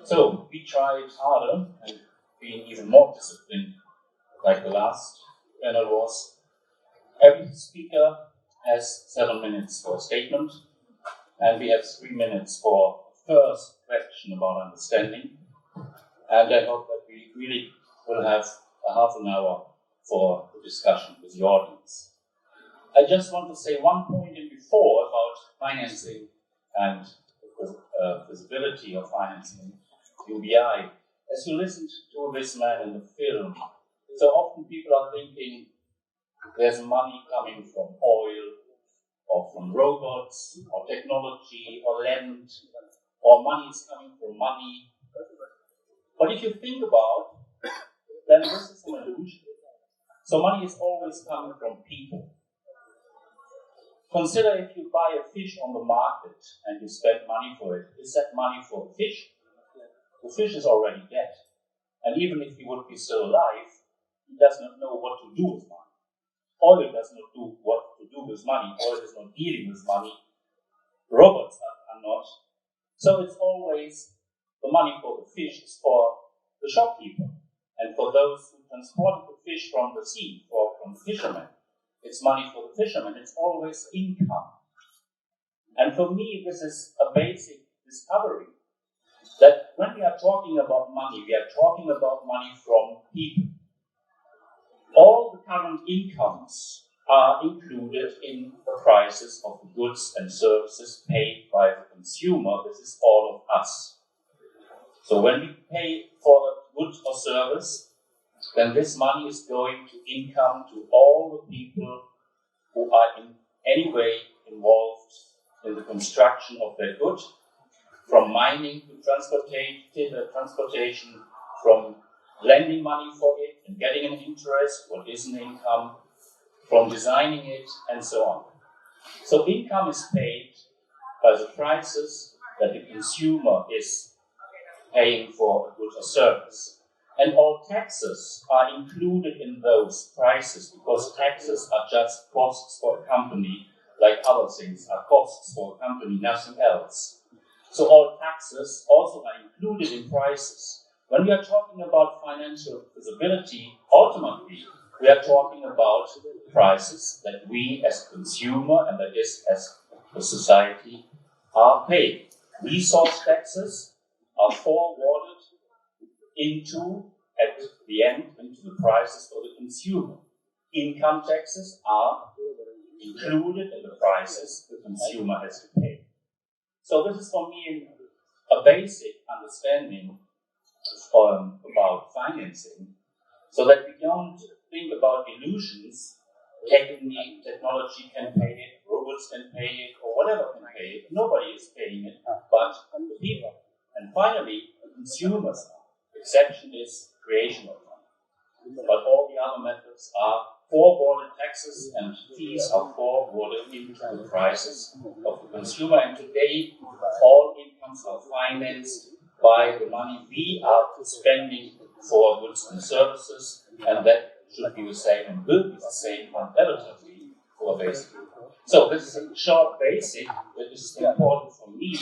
So we tried harder and being even more disciplined, like the last panel was. Every speaker has 7 minutes for a statement, and we have 3 minutes for first question about understanding. And I hope that we really will have a half an hour for the discussion with the audience. I just want to say one point in before about financing and feasibility of financing UBI. As you listened to this man in the film, so often people are thinking there's money coming from oil or from robots or technology or land, or money is coming from money. But if you think about, then this is an illusion. So money is always coming from people. Consider if you buy a fish on the market and you spend money for it. Is that money for the fish? The fish is already dead. And even if he would be still alive, he does not know what to do with money. Oil does not know what to do with money. Oil is not dealing with money. Robots are not. So it's always the money for the fish is for the shopkeeper and for those who transport the fish from the sea or from the fishermen. It's money for the fishermen. It's always income. And for me, this is a basic discovery that when we are talking about money, we are talking about money from people. All the current incomes are included in the prices of the goods and services paid by the consumer. This is all of us. So when we pay for a good or service, then this money is going to income to all the people who are in any way involved in the construction of that good, from mining to transportation, from lending money for it and getting an interest, what is an income, from designing it, and so on. So income is paid by the prices that the consumer is paying for a good or service. And all taxes are included in those prices because taxes are just costs for a company, like other things are costs for a company, nothing else. So all taxes also are included in prices. When we are talking about financial feasibility, ultimately, we are talking about prices that we as a consumer and that is as a society are paying. Resource taxes are forwarded at the end, into the prices for the consumer. Income taxes are included in the prices the consumer has to pay. So this is for me a basic understanding about financing, so that we don't think about illusions. Technology can pay it, robots can pay it, or whatever can pay it. Nobody is paying it but the people. And finally, the consumers are. Exception is creation of money. But all the other methods are forwarded taxes and fees are forwarded into the prices of the consumer. And today, all incomes are financed by the money we are spending for goods and services, and that should be the same and will be the same relatively for basic. So this is a short basic that is important for me,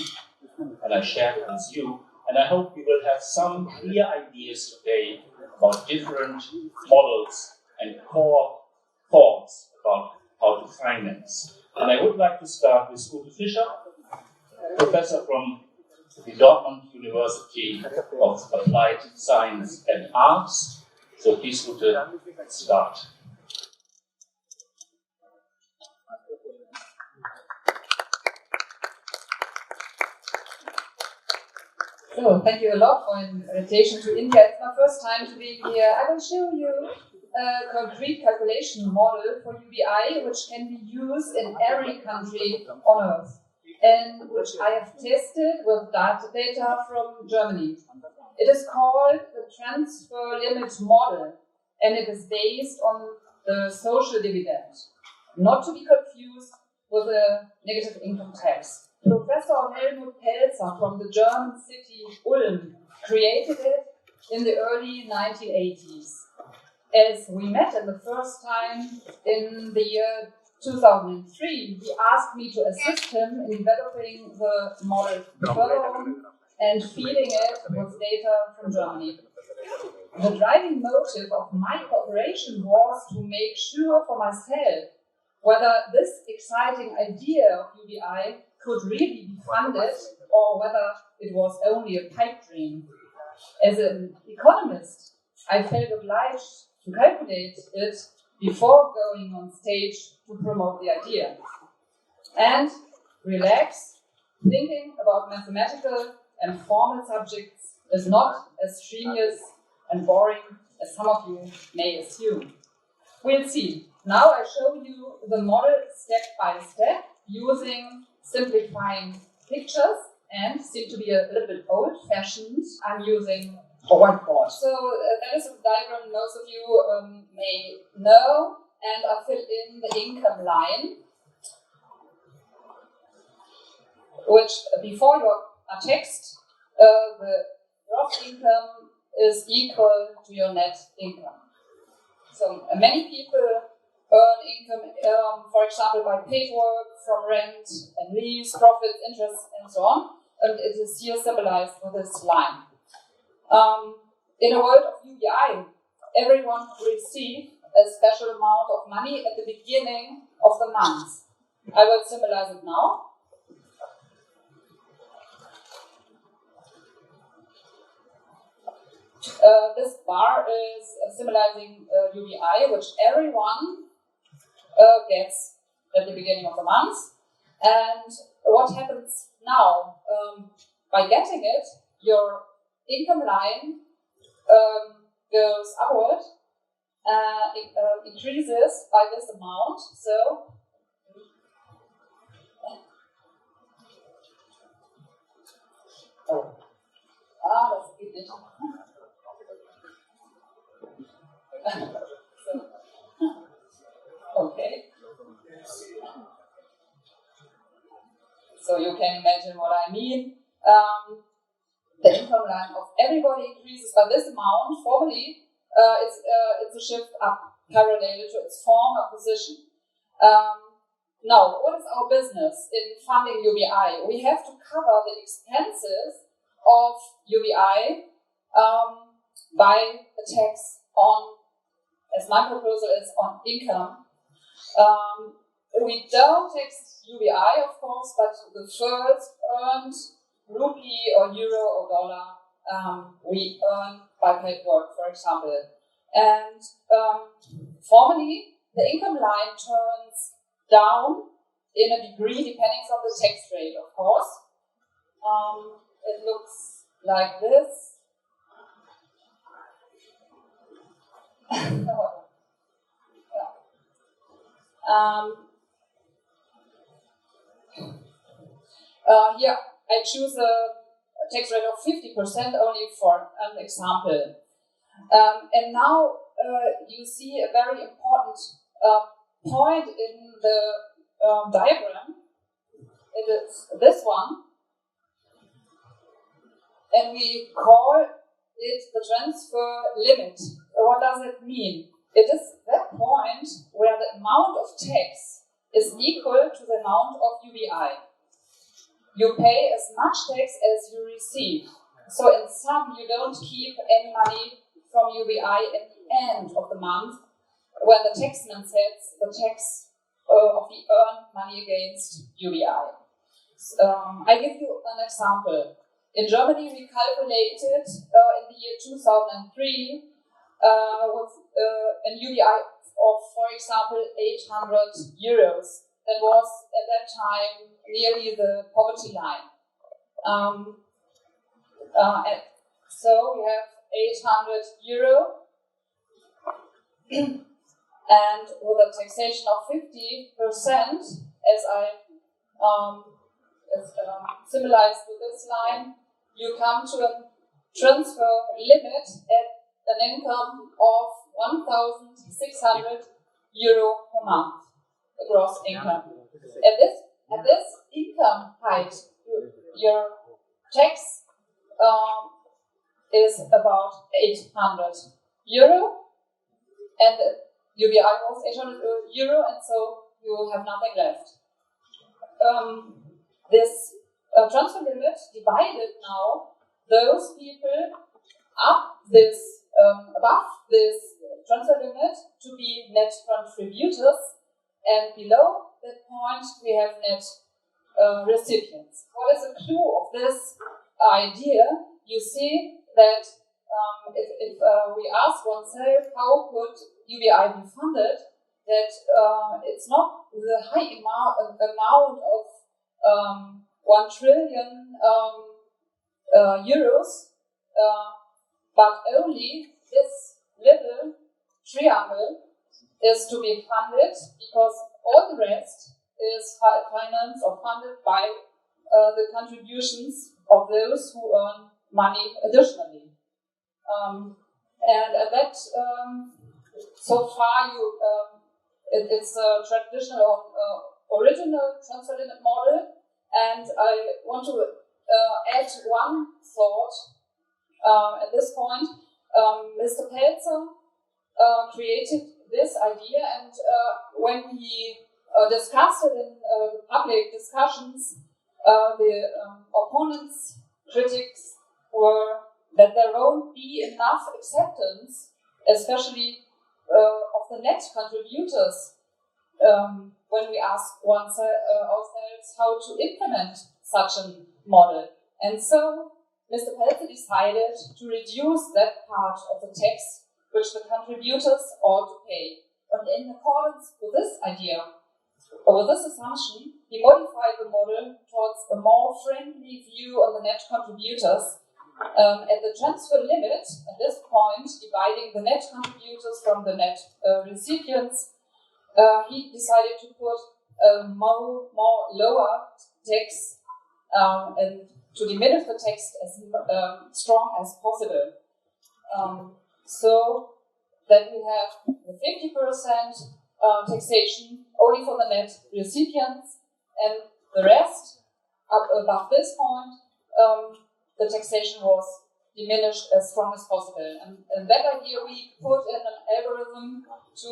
and I share it with you. And I hope we will have some clear ideas today about different models and core thoughts about how to finance. And I would like to start with Ute Fischer, professor from the Dortmund University of Applied Science and Arts. So please, Ute, start. So, thank you a lot for the invitation to India. It's my first time to be here. I will show you a concrete calculation model for UBI, which can be used in every country on Earth, and which I have tested with data from Germany. It is called the transfer limit model, and it is based on the social dividend, not to be confused with a negative income tax. Professor Helmut Pelzer from the German city Ulm created it in the early 1980s. As we met in the first time in the year 2003, he asked me to assist him in developing the model further on, and feeding it with data from Germany. The driving motive of my cooperation was to make sure for myself whether this exciting idea of UBI could really be funded or whether it was only a pipe dream. As an economist, I felt obliged to calculate it before going on stage to promote the idea. And relax, thinking about mathematical and formal subjects is not as strenuous and boring as some of you may assume. We'll see. Now I show you the model step by step using simplifying pictures and seem to be a little bit old-fashioned. I'm using a whiteboard. So that is a diagram most of you may know, and I fill in the income line, which before you are text, the gross income is equal to your net income. So many people earn income, for example, by paid work, from rent and leaves, profits, interest, and so on. And it is here symbolized with this line. In a world of UBI, everyone receives a special amount of money at the beginning of the month. I will symbolize it now. This bar is symbolizing UBI, which everyone gets at the beginning of the month. And what happens now? By getting it, your income line goes upward, increases by this amount. So that's it. Okay. So you can imagine what I mean. The income line of everybody increases by this amount. Formally, it's a shift up parallel to its former position. Now, what is our business in funding UBI? We have to cover the expenses of UBI by a tax on, as my proposal is, on income. We don't tax UBI, of course, but the first earned rupee or euro or dollar we earn by paid work, for example. And formally, the income line turns down in a degree depending from the tax rate, of course. It looks like this. Here I choose a tax rate of 50% only for an example. And now you see a very important point in the diagram. It is this one. And we call it the transfer limit. What does it mean? It is that point where the amount of tax is equal to the amount of UBI. You pay as much tax as you receive. So in sum, you don't keep any money from UBI at the end of the month when the taxman sets the tax of the earned money against UBI. I give you an example. In Germany, we calculated in the year 2003 with an UBI of, for example, 800 euros. That was at that time nearly the poverty line. So we have 800 euro, and with a taxation of 50%, as I symbolized with this line, you come to a transfer limit at an income of 1,600 euro per month, the gross income. At this income height, your tax is about 800 euro, and the UBI was 800 euro, and so you have nothing left. This transfer limit divided now those people above this transfer limit to be net contributors, and below that point we have net recipients. What is the clue of this idea? You see that if we ask oneself how could UBI be funded, that it's not the high amount of 1 trillion euros, but only this little triangle is to be funded, because all the rest is financed or funded by the contributions of those who earn money additionally. And that, so far, it's a traditional original transfer limit model, and I want to add one thought at this point. Mr. Pelzer created this idea, and when he discussed it in public discussions, the opponents' critics were that there won't be enough acceptance, especially of the net contributors, when we ask ourselves how to implement such a model. And so Mr. Pelzer decided to reduce that part of the tax which the contributors ought to pay. And in accordance with this idea, or with this assumption, he modified the model towards a more friendly view on the net contributors. At the transfer limit, at this point, dividing the net contributors from the net recipients, he decided to put a more lower tax and to diminish the tax as strong as possible. So that we have the 50% taxation only for the net recipients, and the rest, up above this point, the taxation was diminished as strong as possible. And that idea we put in an algorithm to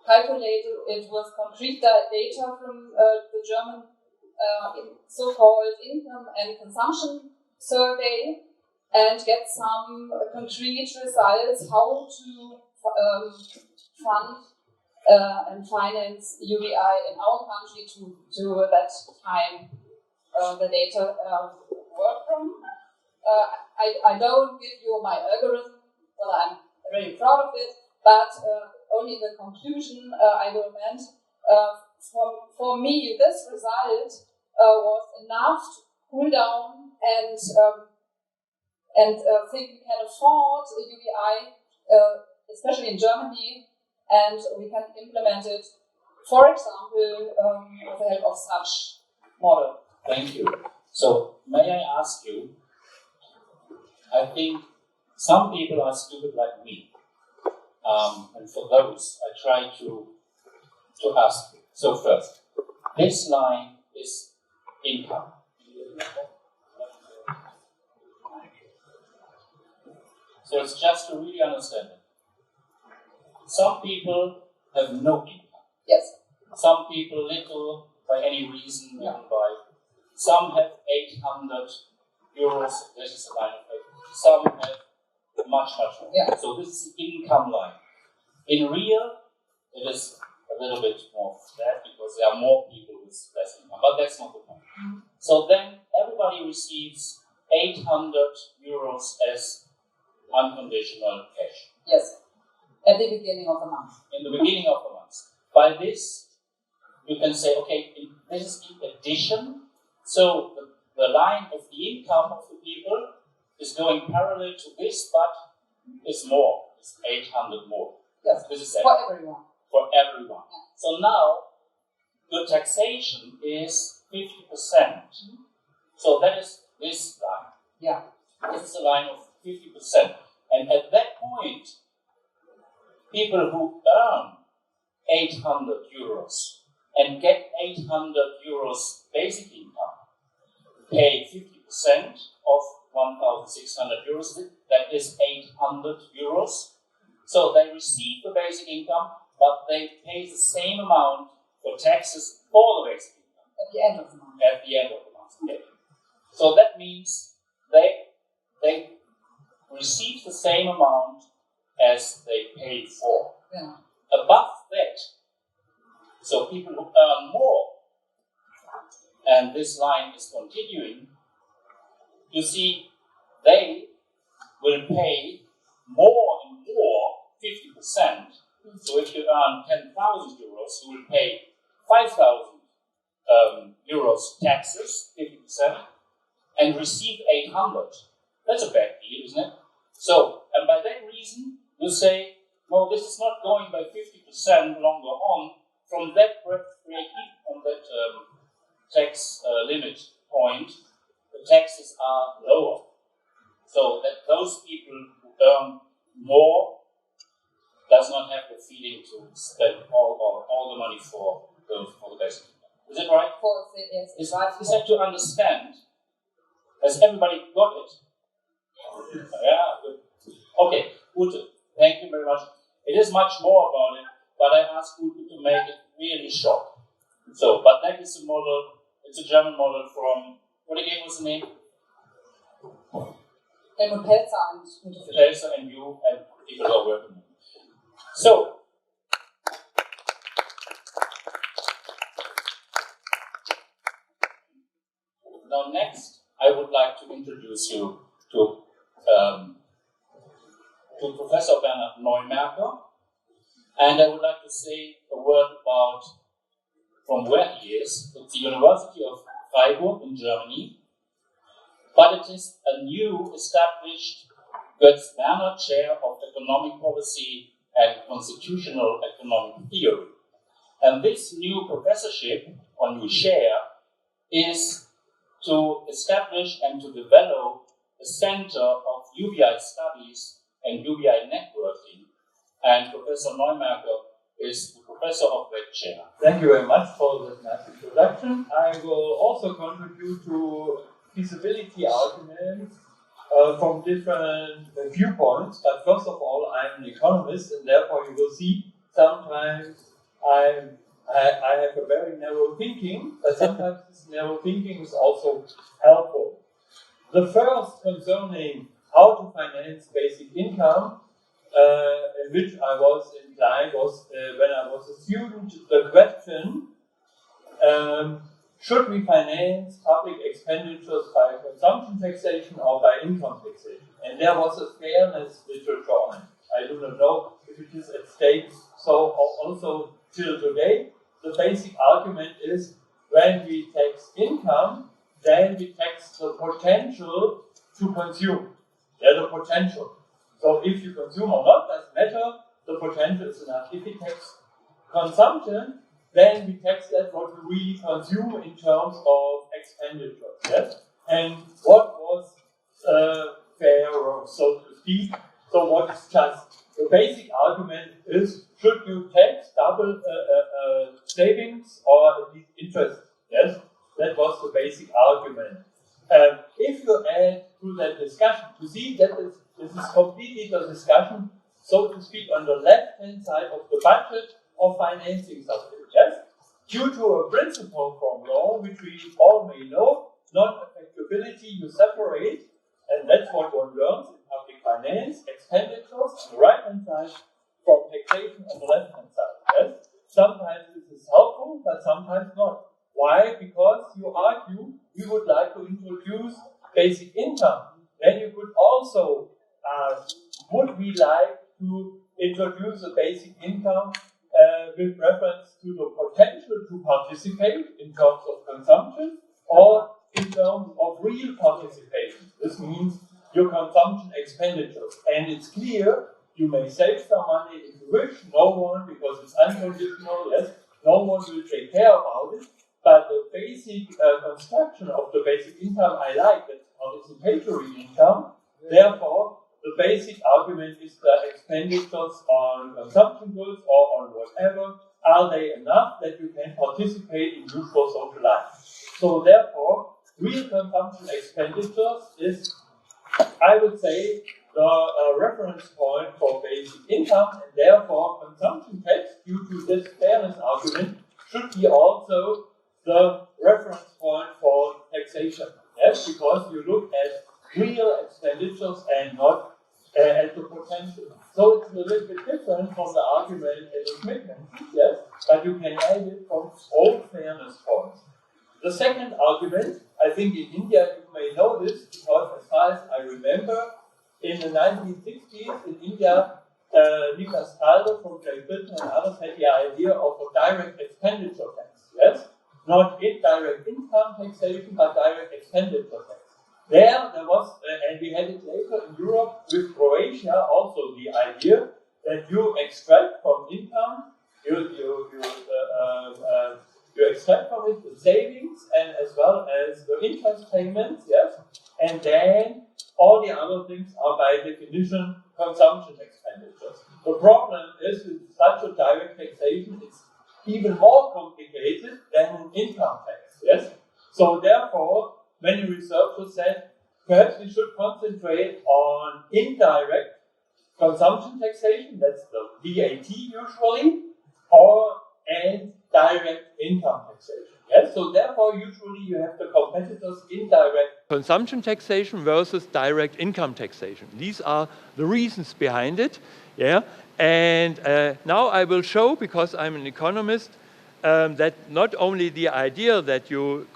calculate it with concrete data from the German so-called income and consumption survey, and get some concrete results how to fund and finance UBI in our country to that time the data work from. I don't give you my algorithm, but I'm very proud of it, but only the conclusion I will meant. For me, this result was enough to cool down and think we can afford a UBI, especially in Germany, and we can implement it, for example, with the help of such model. Thank you. So, may I ask you, I think some people are stupid like me, and for those I try to ask you. So first, this line is income. So it's just to really understand it. Some people have no income. Yes. Some people little by any reason, Yeah. even by. Some have 800 euros. This is a line of pay. Some have much more. Yeah. So this is the income line. In real, it is a little bit more flat because there are more people with less income, but that's not the point. Mm-hmm. So then everybody receives 800 euros as unconditional cash. Yes. At the beginning of the month. In the beginning of the month. By this, you can say, okay, this is in addition. So the line of the income of the people is going parallel to this, but is more. It's 800 more. Yes. This is for everyone. For everyone. Yeah. So now, the taxation is 50%. Mm-hmm. So that is this line. Yeah. This is a line of 50%. And at that point, people who earn 800 euros and get 800 euros basic income pay 50% of 1,600 euros. That is 800 euros. So they receive the basic income, but they pay the same amount for taxes for the basic income. At the end of the month. At the end of the month. Okay. So that means they receive the same amount as they paid for. Yeah. Above that, so people who earn more, and this line is continuing, you see, they will pay more and more, 50%. So if you earn 10,000 euros, you will pay 5,000 euros taxes, 50%, and receive 800. That's a bad deal, isn't it? So, and by that reason, you say, no, this is not going by 50% longer on. From that from that tax limit point, the taxes are lower. So that those people who earn more does not have the feeling to spend all the money for the basic income. Is it right? Yes, Is right. that to understand? Has everybody got it? Yeah, good. Okay, Ute, thank you very much. It is much more about it, but I asked Ute to make it really short. So, but that is a model, it's a German model from, what again was the name? Helmut Pelzer and Pelzer and you and people who are working. So, now next, I would like to introduce you to Professor Bernhard Neumerker, and I would like to say a word about from where he is. It's the University of Freiburg in Germany, but it is a new established Götz Werner Chair of Economic Policy and Constitutional Economic Theory. And this new professorship, or new chair, is to establish and to develop a center of UBI studies and UBI networking. And Professor Neumerker is the professor of that chair. Thank you very much for that nice introduction. I will also contribute to feasibility arguments from different viewpoints. But first of all, I'm an economist, and therefore you will see sometimes I have a very narrow thinking, but sometimes this narrow thinking is also helpful. The first concerning how to finance basic income, in which I was inclined, was when I was a student, the question, should we finance public expenditures by consumption taxation or by income taxation? And there was a fairness literature on it. I do not know if it is at stake. So also till today, the basic argument is when we tax income, then we tax the potential to consume. Yeah, the potential. So if you consume or not, doesn't matter, the potential is enough. If we tax consumption, then we tax that what we really consume in terms of expenditure. Yes? And what was fair, so to speak, so what is just? The basic argument is, should you tax double savings or at least interest? Yes? That was the basic argument. If you add to that discussion, you see that this is completely the discussion, so to speak, on the left-hand side of the budget of financing something. Yes? Due to a principle from law, which we all may know, non-affectability, you separate, and that's what one learns in public finance, expenditures on the right-hand side from taxation on the left-hand side. Yes? Sometimes this is helpful, but sometimes not. Why? Because you argue we would like to introduce basic income. Then you could also ask, would we like to introduce a basic income with reference to the potential to participate in terms of consumption or in terms of real participation? This means your consumption expenditures. And it's clear you may save some money if you wish, no one, because it's unconditional, yes, no one will take care about it. But the basic construction of the basic income I like, that's participatory income. Therefore, the basic argument is that expenditures on consumption goods or on whatever, are they enough that you can participate in useful social life? So therefore, real consumption expenditures is, I would say, the reference point for basic income, and therefore consumption tax, due to this fairness argument, should be also the reference point for taxation. Yes, because you look at real expenditures and not at the potential. So it's a little bit different from the argument that Schmidt mentioned, yes, but you can add it from all fairness points. The second argument, I think in India you may know this, because as far as I remember, in the 1960s in India, Nicholas Calder from Great Britain and others had the idea of a direct expenditure tax, yes? Not indirect income taxation, but direct expenditure tax. There was, and we had it later in Europe with Croatia, also the idea that you extract from income, you extract from it the savings and as well as the interest payments, yes, and then all the other things are by definition consumption expenditures. The problem is with such a direct taxation, it's even more complicated than an income tax, yes? So therefore, many researchers said, perhaps we should concentrate on indirect consumption taxation, that's the VAT usually, and direct income taxation. Yes, so therefore usually you have the competitors indirect consumption taxation versus direct income taxation. These are the reasons behind it. Yeah, and now I will show, because I'm an economist, that not only the idea that you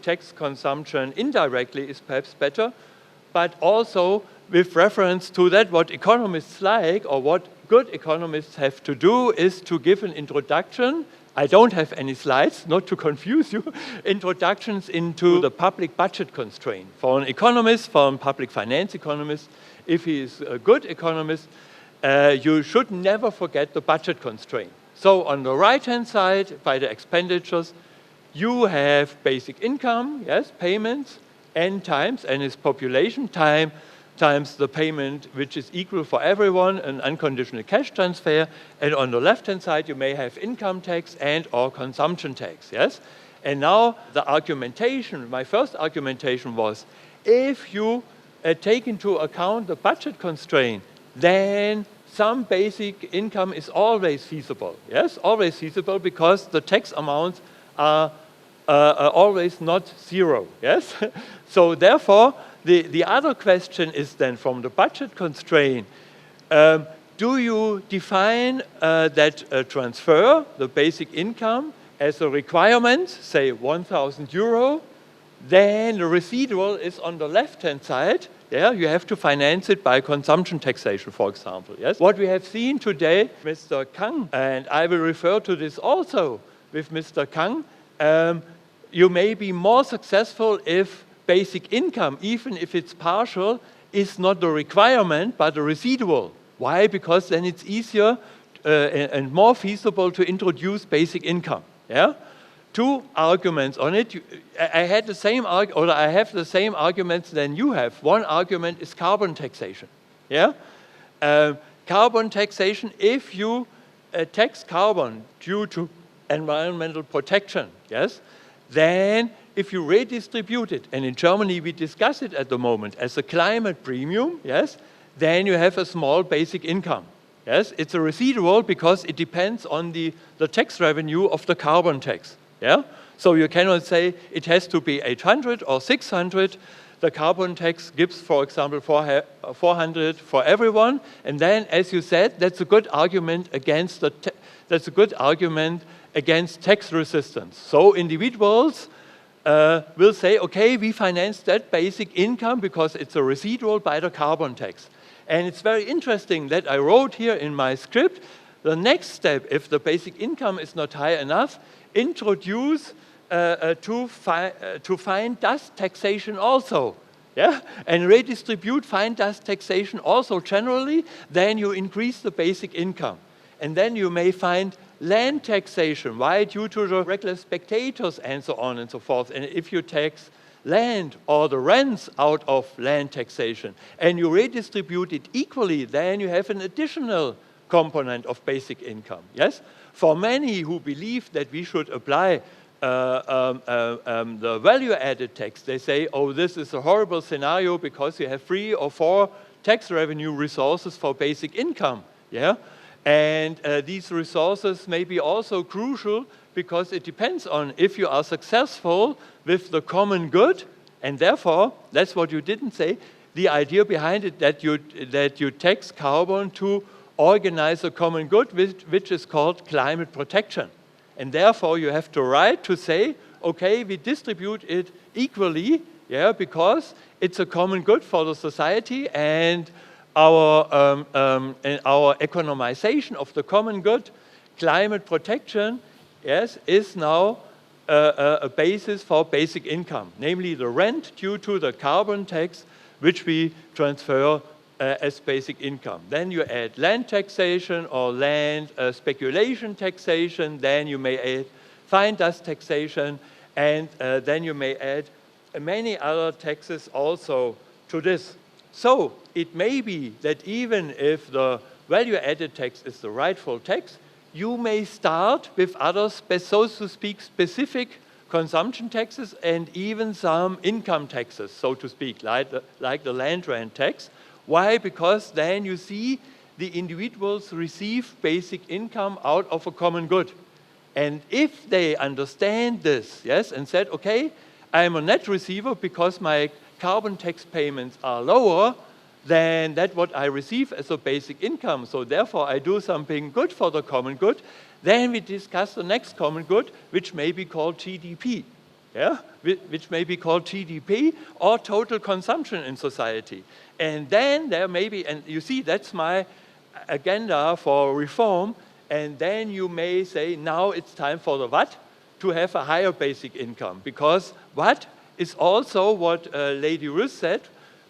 tax consumption indirectly is perhaps better, but also with reference to that, what economists like, or what good economists have to do, is to give an introduction. I don't have any slides, not to confuse you, introductions into the public budget constraint. For an economist, for a public finance economist, if he is a good economist, you should never forget the budget constraint. So on the right-hand side, by the expenditures, you have basic income, yes, payments, n times, n is population, times the payment which is equal for everyone, an unconditional cash transfer, and on the left-hand side you may have income tax and or consumption tax, yes? And now the argumentation, my first argumentation was, if you take into account the budget constraint, then some basic income is always feasible, yes? Always feasible, because the tax amounts are always not zero, yes? So therefore, the other question is then, from the budget constraint, do you define that transfer, the basic income, as a requirement, say 1,000 euro, then the residual is on the left-hand side. Yeah, you have to finance it by consumption taxation, for example. Yes. What we have seen today, Mr. Kang, and I will refer to this also with Mr. Kang, you may be more successful if basic income, even if it's partial, is not the requirement, but the residual. Why? Because then it's easier and more feasible to introduce basic income. Yeah? Two arguments on it. I had the same I have the same arguments than you have. One argument is carbon taxation. Yeah? Carbon taxation, if you tax carbon due to environmental protection, yes, then if you redistribute it, and in Germany we discuss it at the moment as a climate premium, yes, then you have a small basic income. Yes, it's a residual because it depends on the tax revenue of the carbon tax. Yeah? So you cannot say it has to be 800 or 600. The carbon tax gives, for example, 400 for everyone. And then, as you said, that's a good argument against tax resistance. So individuals will say, okay, we finance that basic income because it's a residual by the carbon tax. And it's very interesting that I wrote here in my script, the next step, if the basic income is not high enough, introduce to fine dust taxation also. Yeah? And redistribute fine dust taxation also generally, then you increase the basic income. And then you may find land taxation. Why? Due to the regular spectators and so on and so forth. And if you tax land or the rents out of land taxation and you redistribute it equally, then you have an additional component of basic income. Yes? For many who believe that we should apply the value-added tax, they say, oh, this is a horrible scenario because you have 3 or 4 tax revenue resources for basic income. Yeah? And these resources may be also crucial because it depends on if you are successful with the common good And therefore, that's what you didn't say, the idea behind it that you tax carbon to organize a common good, which is called climate protection. And therefore, you have the right to say, okay, we distribute it equally, yeah, because it's a common good for the society, and our economization of the common good, climate protection, yes, is now a basis for basic income, namely the rent due to the carbon tax, which we transfer as basic income. Then you add land taxation or land speculation taxation, then you may add fine dust taxation, and then you may add many other taxes also to this. So it may be that even if the value-added tax is the rightful tax, you may start with other, so to speak, specific consumption taxes and even some income taxes, so to speak, like the land rent tax. Why? Because then you see the individuals receive basic income out of a common good. And if they understand this, yes, and said, okay, I'm a net receiver because my carbon tax payments are lower than that what I receive as a basic income, so therefore I do something good for the common good, then we discuss the next common good, which may be called GDP, yeah? Which may be called GDP or total consumption in society. And then there may be, and you see, that's my agenda for reform, and then you may say, now it's time for the what? To have a higher basic income, because what is also what Lady Ruth said,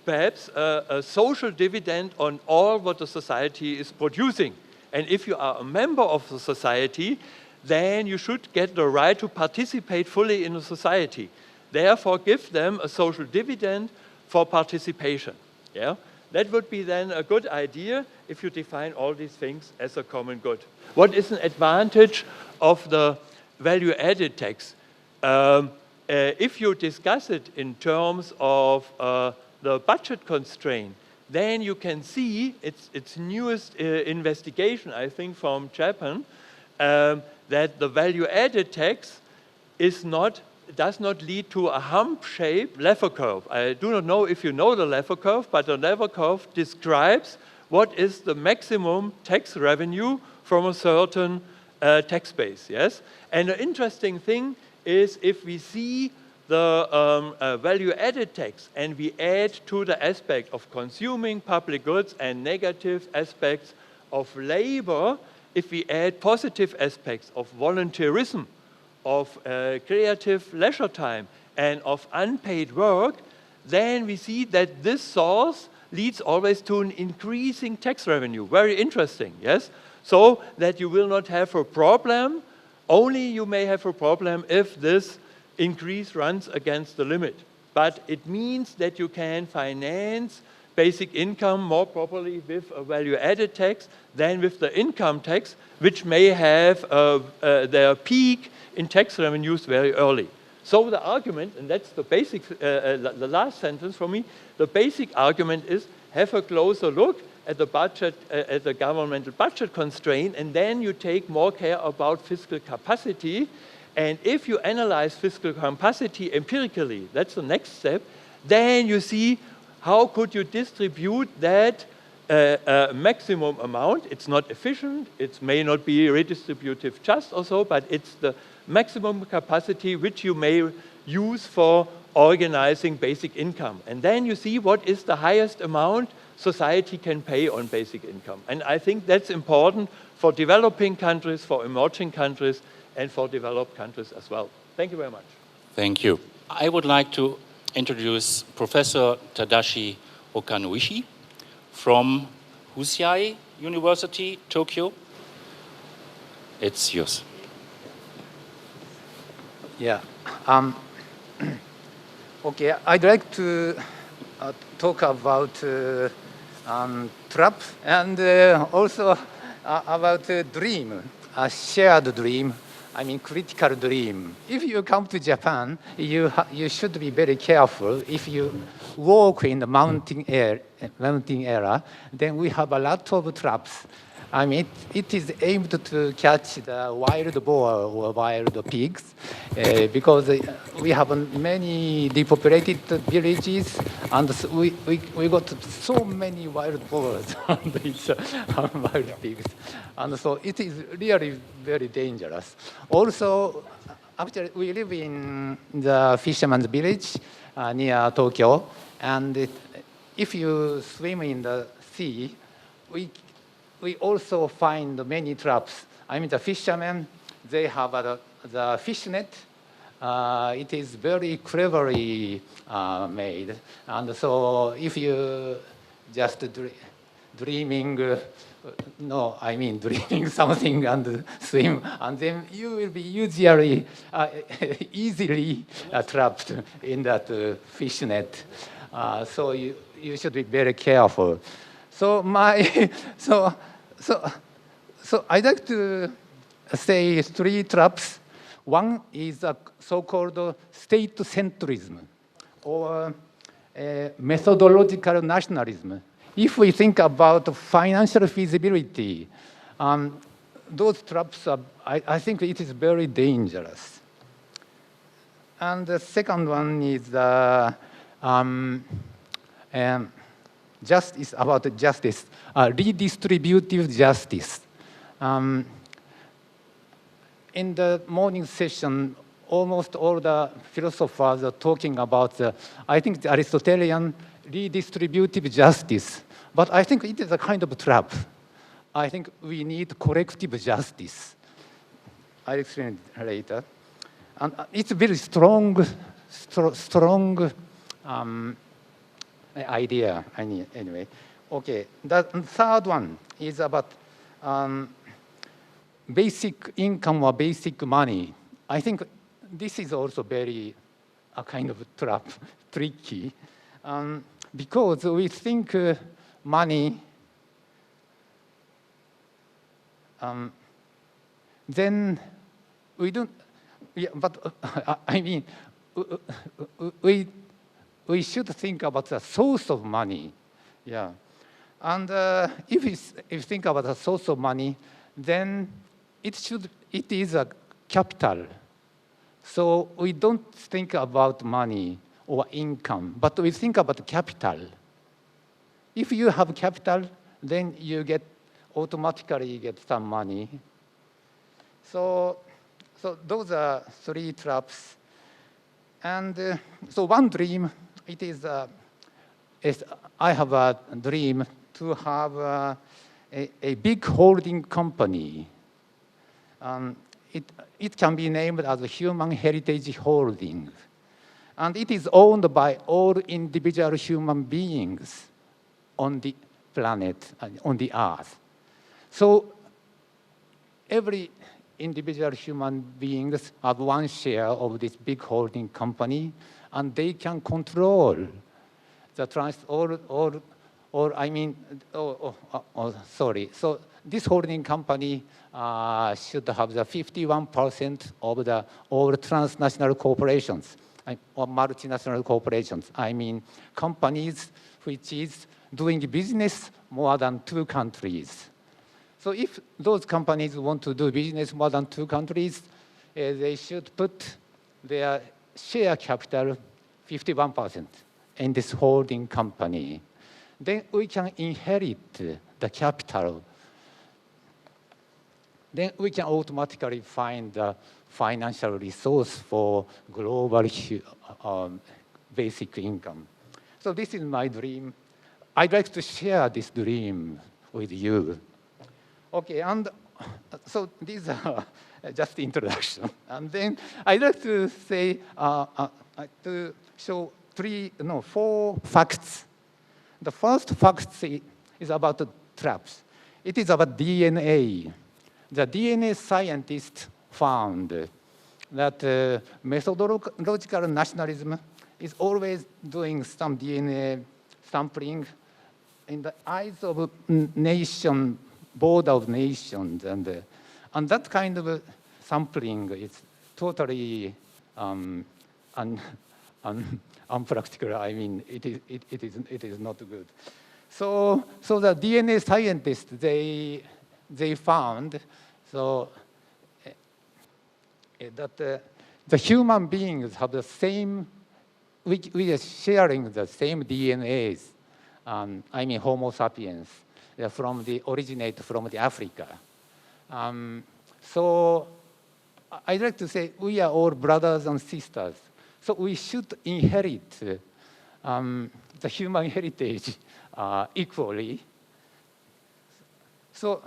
perhaps a social dividend on all what the society is producing. And if you are a member of the society, then you should get the right to participate fully in the society. Therefore, give them a social dividend for participation. Yeah? That would be then a good idea if you define all these things as a common good. What is an advantage of the value-added tax? If you discuss it in terms of the budget constraint, then you can see its newest investigation, I think, from Japan, that the value-added tax does not lead to a hump-shaped lever curve. I do not know if you know the lever curve, but the lever curve describes what is the maximum tax revenue from a certain tax base. Yes, and the interesting thing is if we see the value-added tax and we add to the aspect of consuming public goods and negative aspects of labor, if we add positive aspects of volunteerism, of creative leisure time, and of unpaid work, then we see that this source leads always to an increasing tax revenue. Very interesting, yes? So that you will not have a problem, only you may have a problem if this increase runs against the limit. But it means that you can finance basic income more properly with a value-added tax than with the income tax, which may have their peak in tax revenues very early. So the argument, and that's the basic, the last sentence for me, the basic argument is have a closer look at the budget, at the governmental budget constraint, and then you take more care about fiscal capacity. And if you analyze fiscal capacity empirically, that's the next step, then you see how could you distribute that maximum amount. It's not efficient, it may not be redistributive just or so, but it's the maximum capacity which you may use for organizing basic income. And then you see what is the highest amount society can pay on basic income. And I think that's important for developing countries, for emerging countries, and for developed countries as well. Thank you very much. Thank you. I would like to introduce Professor Tadashi Okanuishi from Husei University, Tokyo. It's yours. Yeah. Okay, I'd like to talk about trap and also about dream, a shared dream. I mean, critical dream. If you come to Japan, you should be very careful. If you walk in the mountain area, then we have a lot of traps. I mean, it is aimed to catch the wild boar or wild pigs because we have many depopulated villages and we got so many wild boars and it's wild pigs. And so it is really very dangerous. Also, actually, we live in the fisherman's village near Tokyo, and if you swim in the sea, we also find many traps. I mean, the fishermen, they have the fish net. It is very cleverly made. And so if you just dreaming, no, I mean dreaming something and swim, and then you will be usually easily trapped in that fish net. So you should be very careful. So so I'd like to say 3 traps. One is a so-called state centrism or methodological nationalism. If we think about financial feasibility, those traps are, I think it is very dangerous. And the second one is justice, about justice, redistributive justice. In the morning session, almost all the philosophers are talking about, I think, the Aristotelian redistributive justice. But I think it is a kind of trap. I think we need collective justice. I'll explain it later. And it's a very strong idea, anyway. Okay, the third one is about basic income or basic money. I think this is also very a kind of trap, tricky, because we think money, then we don't, yeah, but I mean, we should think about the source of money, yeah. And if you think about the source of money, then it is a capital. So we don't think about money or income, but we think about capital. If you have capital, then you automatically get some money. So those are 3 traps. And so one dream, it is I have a dream to have a big holding company. It can be named as a Human Heritage Holding. And it is owned by all individual human beings on the planet, on the Earth. So every individual human beings have one share of this big holding company, and they can control the sorry. So this holding company should have the 51% of all transnational corporations or multinational corporations. I mean companies which is doing business more than 2 countries. So if those companies want to do business more than 2 countries, they should put their share capital 51% in this holding company. Then we can inherit the capital. Then we can automatically find the financial resource for global basic income. So this is my dream. I'd like to share this dream with you. Okay, and so these are just introduction. And then I'd like to say, to show 4 facts. The first fact is about the traps. It is about DNA. The DNA scientists found that methodological nationalism is always doing some DNA sampling in the eyes of nation, board of nations, and that kind of sampling is totally unpractical. I mean, it is not good. So the DNA scientists, they they found that the human beings have the same, we are sharing the same DNAs. I mean, Homo sapiens, originate from the Africa. So I'd like to say we are all brothers and sisters. So we should inherit the human heritage equally. So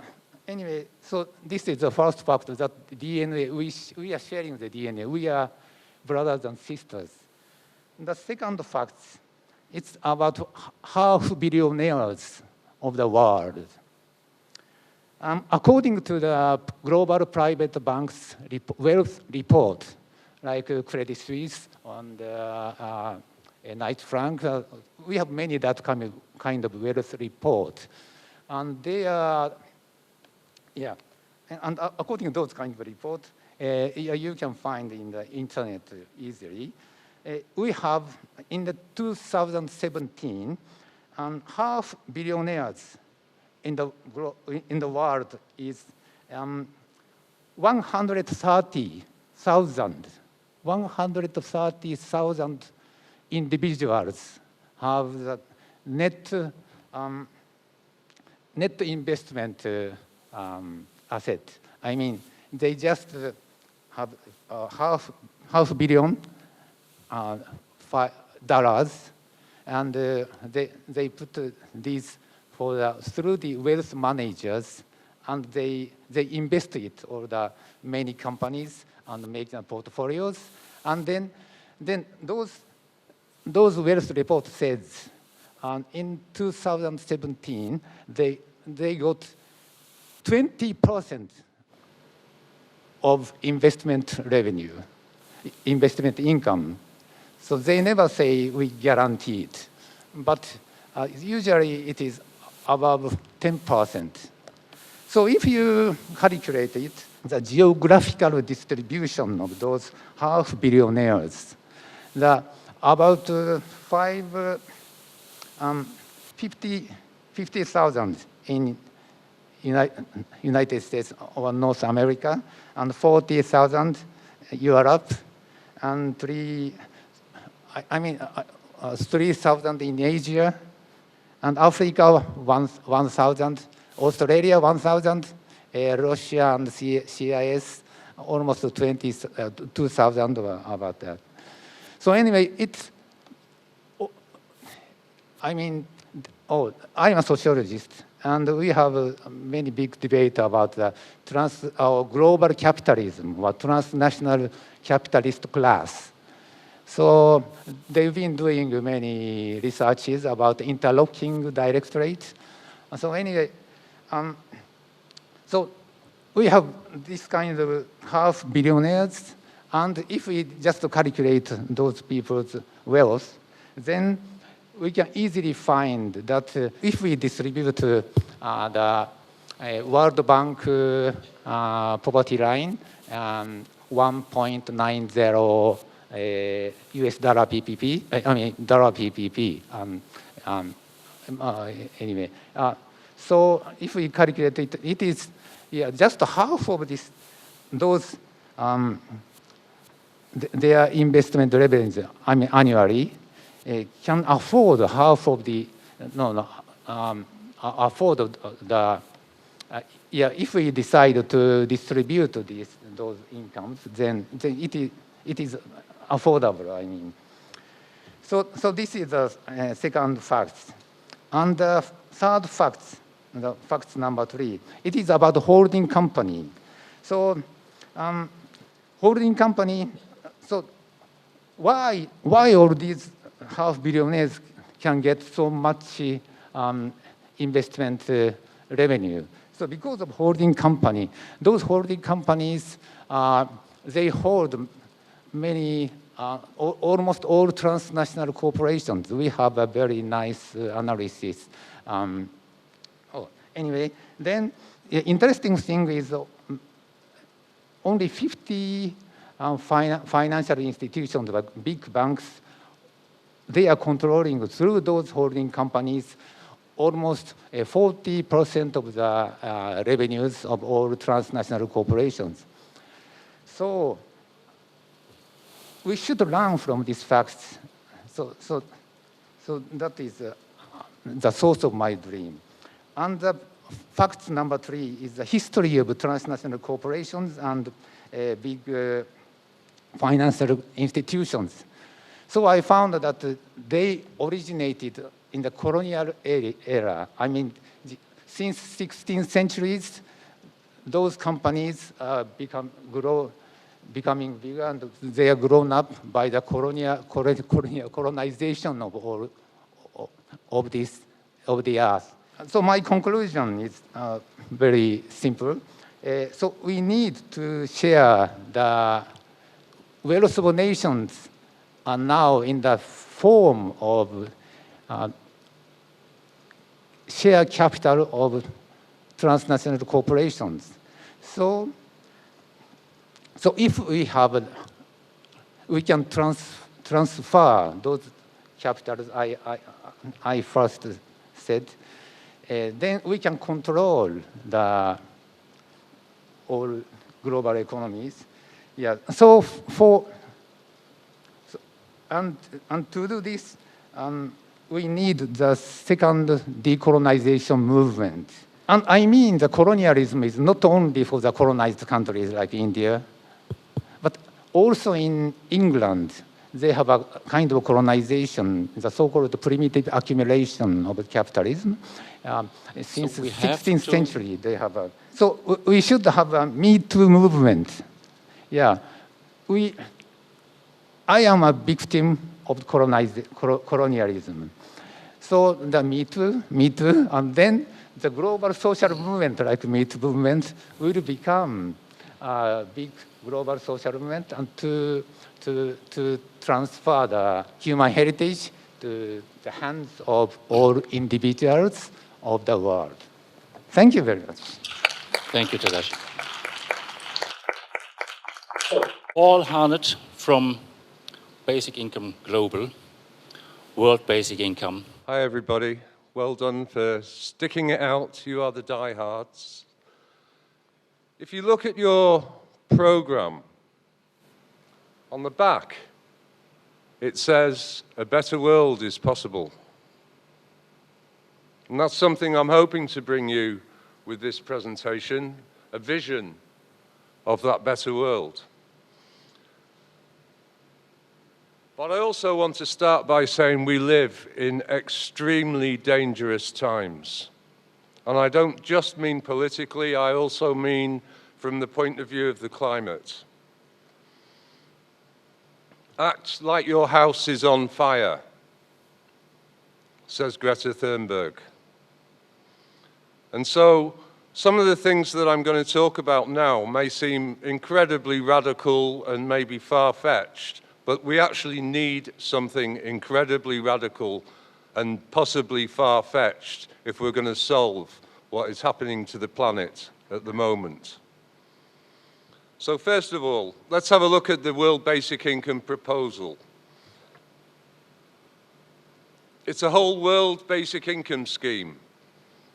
anyway, so this is the first fact that DNA, we are sharing the DNA. We are brothers and sisters. The second fact, it's about half billionaires of the world. According to the Global Private Banks Wealth Report, like Credit Suisse and Knight Frank, we have many that kind of wealth report. And they are, yeah, and according to those kind of reports, you can find in the internet easily. We have, in the 2017, half billionaires in the world is 130,000 individuals have the net investment asset. I mean, they just have half billion dollars, and they put these through the wealth managers, and they invest it or the many companies and make the portfolios, and then those wealth report says in 2017 they got 20% of investment revenue, investment income. So they never say we guarantee it, but usually it is above 10%. So if you calculate it, the geographical distribution of those half billionaires, about 50,000 in United States or North America, and 40,000 Europe, and 3,000 in Asia, and Africa 1,000, Australia 1,000, Russia and CIS almost 2,000 about that. So anyway, I'm a sociologist, and we have many big debate about the global capitalism or transnational capitalist class. So they've been doing many researches about interlocking directorate. So anyway, so we have this kind of half billionaires, and if we just calculate those people's wealth, then we can easily find that if we distribute the World Bank poverty line, 1.90 US dollar PPP, dollar PPP. Anyway, so if we calculate it, it is just half of those their investment revenues. Annually can afford half of the if we decide to distribute those incomes, then it is affordable. So this is the second fact. And the third fact, the fact number 3, it is about holding company. So holding company. So why all these half billionaires can get so much investment revenue? So because of holding company, those holding companies they hold many, almost all transnational corporations. We have a very nice analysis. Anyway, then the interesting thing is only 50 financial institutions, like big banks, they are controlling through those holding companies almost 40% of the revenues of all transnational corporations. So we should learn from these facts. So that is the source of my dream. And the fact number 3 is the history of transnational corporations and big financial institutions. So I found that they originated in the colonial era. I mean, since 16th centuries, those companies becoming bigger, and they are grown up by the colonization of the earth. So my conclusion is very simple. So we need to share the wealth of nations are now in the form of share capital of transnational corporations. So if we can transfer those capitals I first said, then we can control all global economies. Yeah. So and to do this, we need the second decolonization movement. And I mean, the colonialism is not only for the colonized countries like India, but also in England, they have a kind of colonization, the so-called primitive accumulation of capitalism. Since the 16th century, they have a... So we should have a Me Too movement. Yeah. I am a victim of colonialism. So the Me Too, and then the global social movement, like Me Too movement, will become a big global social movement, and to transfer the human heritage to the hands of all individuals of the world. Thank you very much. Thank you, Tadashi. Paul Harnett from Basic Income Global, World Basic Income. Hi, everybody. Well done for sticking it out. You are the diehards. If you look at your program, on the back, it says, a better world is possible. And that's something I'm hoping to bring you with this presentation, a vision of that better world. But I also want to start by saying we live in extremely dangerous times. And I don't just mean politically, I also mean from the point of view of the climate. Act like your house is on fire, says Greta Thunberg. And so some of the things that I'm going to talk about now may seem incredibly radical and maybe far-fetched, but we actually need something incredibly radical and possibly far-fetched if we're going to solve what is happening to the planet at the moment. So first of all, let's have a look at the World Basic Income proposal. It's a whole world basic income scheme,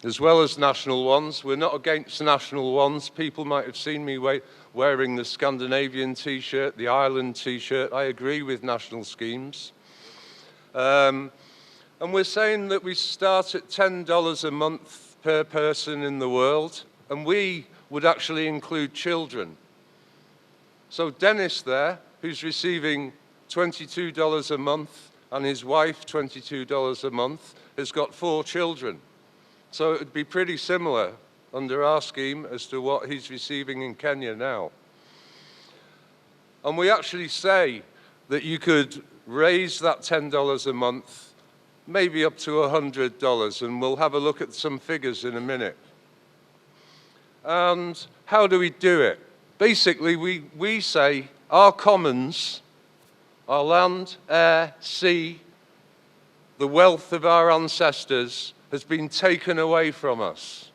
as well as national ones. We're not against national ones. People might have seen me wearing the Scandinavian t-shirt, the Ireland t-shirt. I agree with national schemes. And we're saying that we start at $10 a month per person in the world, and we would actually include children. So Dennis there, who's receiving $22 a month, and his wife $22 a month, has got 4 children. So it would be pretty similar under our scheme as to what he's receiving in Kenya now. And we actually say that you could raise that $10 a month, maybe up to $100, and we'll have a look at some figures in a minute. And how do we do it? Basically, we say our commons, our land, air, sea, the wealth of our ancestors has been taken away from us.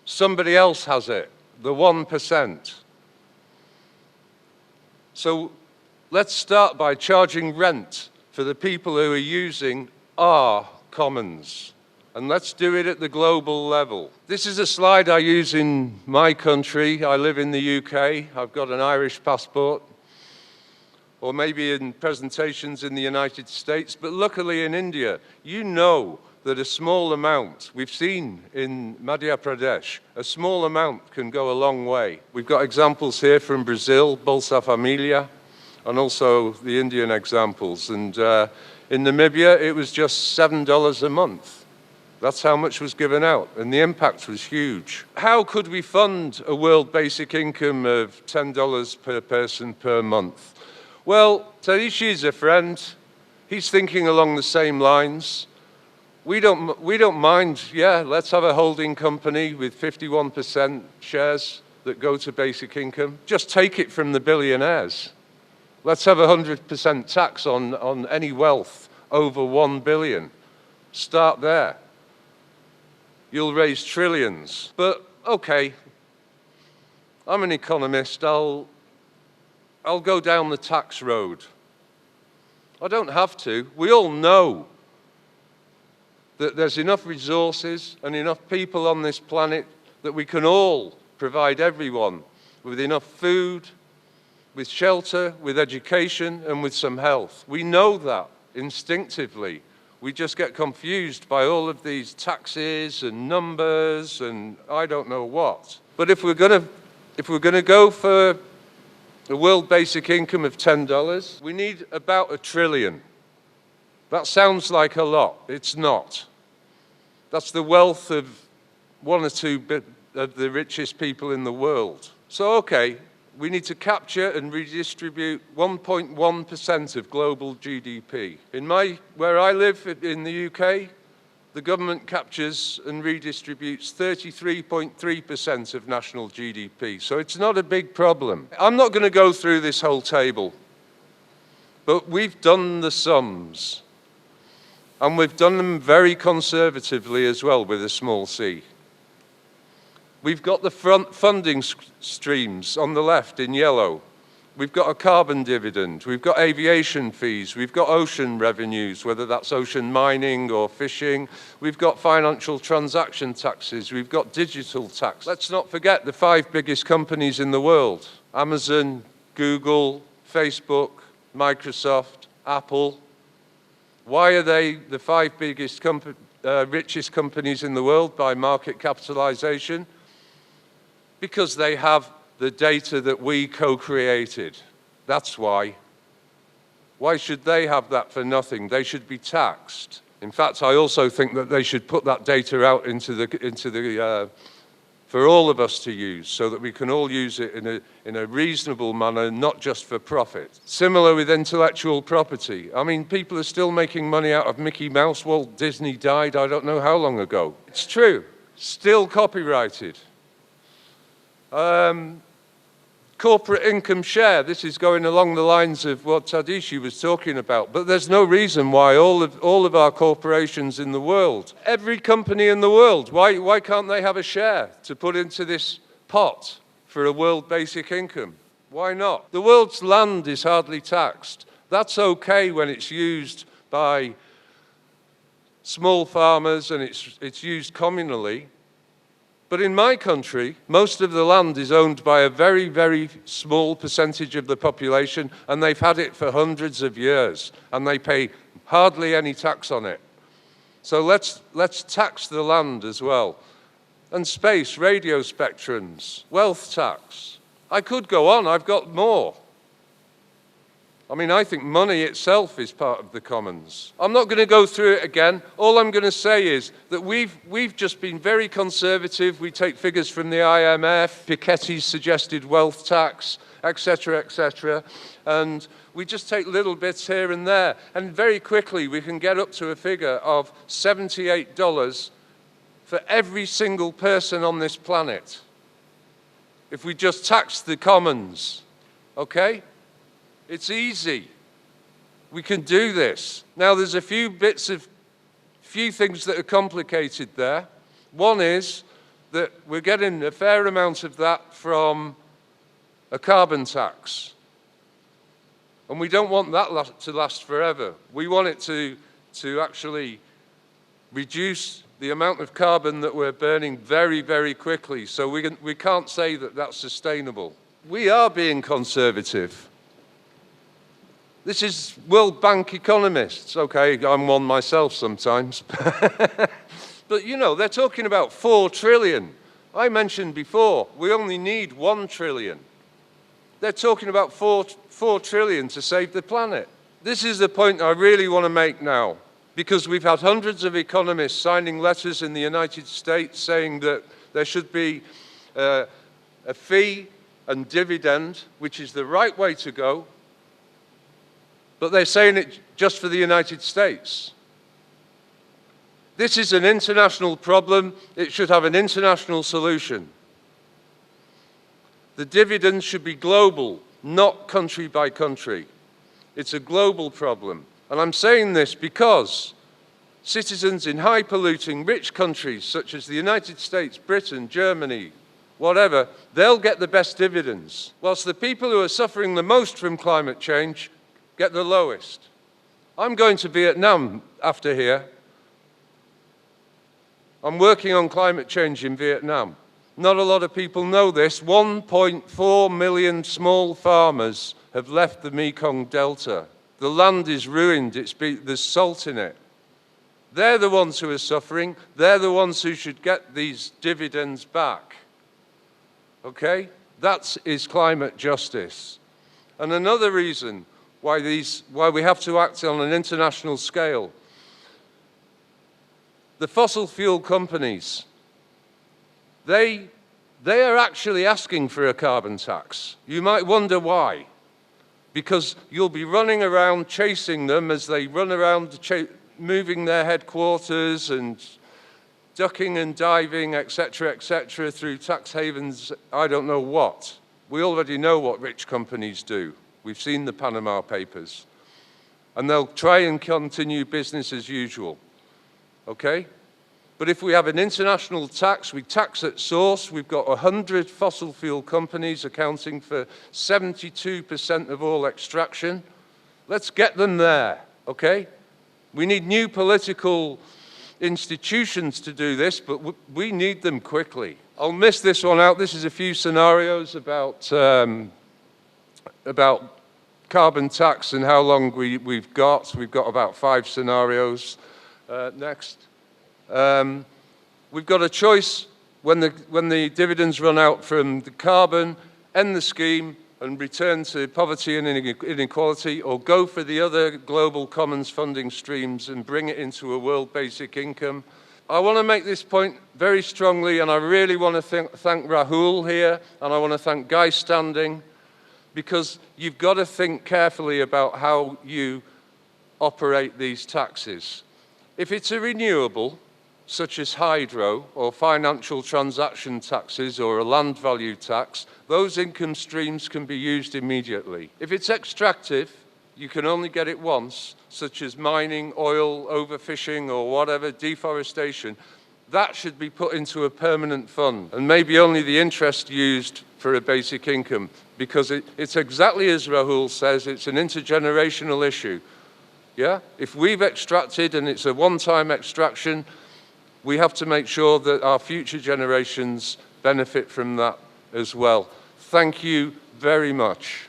Somebody else has it, the 1%. So let's start by charging rent for the people who are using our commons. And let's do it at the global level. This is a slide I use in my country. I live in the UK. I've got an Irish passport, or maybe in presentations in the United States. But luckily in India, you know that a small amount, we've seen in Madhya Pradesh, a small amount can go a long way. We've got examples here from Brazil, Bolsa Familia, and also the Indian examples. And in Namibia, it was just $7 a month. That's how much was given out, and the impact was huge. How could we fund a world basic income of $10 per person per month? Well, Taishi is a friend. He's thinking along the same lines. We don't mind, yeah, let's have a holding company with 51% shares that go to basic income. Just take it from the billionaires. Let's have 100% tax on any wealth over 1 billion. Start there. You'll raise trillions. But okay, I'm an economist. I'll go down the tax road. I don't have to. We all know that there's enough resources and enough people on this planet that we can all provide everyone with enough food, with shelter, with education, and with some health. We know that instinctively. We just get confused by all of these taxes and numbers and I don't know what. But if we're going to go for a world basic income of $10, we need about $1 trillion. That sounds like a lot. It's not. That's the wealth of 1 or 2 of the richest people in the world. So, okay, we need to capture and redistribute 1.1% of global GDP. Where I live in the UK, the government captures and redistributes 33.3% of national GDP. So it's not a big problem. I'm not going to go through this whole table, but we've done the sums. And we've done them very conservatively as well with a small c. We've got the funding streams on the left in yellow. We've got a carbon dividend. We've got aviation fees. We've got ocean revenues, whether that's ocean mining or fishing. We've got financial transaction taxes. We've got digital tax. Let's not forget the 5 biggest companies in the world: Amazon, Google, Facebook, Microsoft, Apple. Why are they the 5 biggest richest companies in the world by market capitalization? Because they have the data that we co-created. That's why. Why should they have that for nothing? They should be taxed. In fact, I also think that they should put that data out for all of us to use, so that we can all use it in a reasonable manner, not just for profit. Similar with intellectual property. I mean, people are still making money out of Mickey Mouse. Walt Disney died, I don't know how long ago. It's true, still copyrighted. Corporate income share, this is going along the lines of what Tadishi was talking about, but there's no reason why all of our corporations in the world, every company in the world, why can't they have a share to put into this pot for a world basic income? Why not? The world's land is hardly taxed. That's okay when it's used by small farmers and it's used communally. But in my country, most of the land is owned by a very, very small percentage of the population, and they've had it for hundreds of years, and they pay hardly any tax on it. So let's tax the land as well. And space, radio spectrums, wealth tax. I could go on, I've got more. I mean, I think money itself is part of the commons. I'm not going to go through it again. All I'm going to say is that we've just been very conservative. We take figures from the IMF, Piketty's suggested wealth tax, etc., and we just take little bits here and there. And very quickly, we can get up to a figure of $78 for every single person on this planet, if we just tax the commons, okay? It's easy. We can do this. Now, there's a few things that are complicated there. One is that we're getting a fair amount of that from a carbon tax. And we don't want that to last forever. We want it to actually reduce the amount of carbon that we're burning very, very quickly. So we can't say that that's sustainable. We are being conservative. This is World Bank economists. Okay, I'm one myself sometimes. But you know, they're talking about 4 trillion. I mentioned before, we only need 1 trillion. They're talking about 4 trillion to save the planet. This is the point I really want to make now, because we've had hundreds of economists signing letters in the United States saying that there should be a fee and dividend, which is the right way to go, but they're saying it just for the United States. This is an international problem. It should have an international solution. The dividend should be global, not country by country. It's a global problem. And I'm saying this because citizens in high-polluting, rich countries such as the United States, Britain, Germany, whatever, they'll get the best dividends, whilst the people who are suffering the most from climate change get the lowest. I'm going to Vietnam after here. I'm working on climate change in Vietnam. Not a lot of people know this. 1.4 million small farmers have left the Mekong Delta. The land is ruined. There's salt in it. They're the ones who are suffering. They're the ones who should get these dividends back. Okay? That is climate justice. And another reason why we have to act on an international scale. The fossil fuel companies, they are actually asking for a carbon tax. You might wonder why. Because you'll be running around chasing them as they run around moving their headquarters and ducking and diving, etc., through tax havens, I don't know what. We already know what rich companies do. We've seen the Panama Papers. And they'll try and continue business as usual. Okay? But if we have an international tax, we tax at source. We've got 100 fossil fuel companies accounting for 72% of all extraction. Let's get them there, okay? We need new political institutions to do this, but we need them quickly. I'll miss this one out. This is a few scenarios about carbon tax and how long we've got. We've got about 5 scenarios. Next. We've got a choice when the dividends run out from the carbon, end the scheme and return to poverty and inequality, or go for the other global commons funding streams and bring it into a world basic income. I want to make this point very strongly, and I really want to thank Rahul here, and I want to thank Guy Standing, because you've got to think carefully about how you operate these taxes. If it's a renewable, such as hydro or financial transaction taxes or a land value tax, those income streams can be used immediately. If it's extractive, you can only get it once, such as mining, oil, overfishing or whatever, deforestation. That should be put into a permanent fund and maybe only the interest used for a basic income, because it's exactly as Rahul says, it's an intergenerational issue. Yeah? If we've extracted and it's a one-time extraction, we have to make sure that our future generations benefit from that as well. Thank you very much.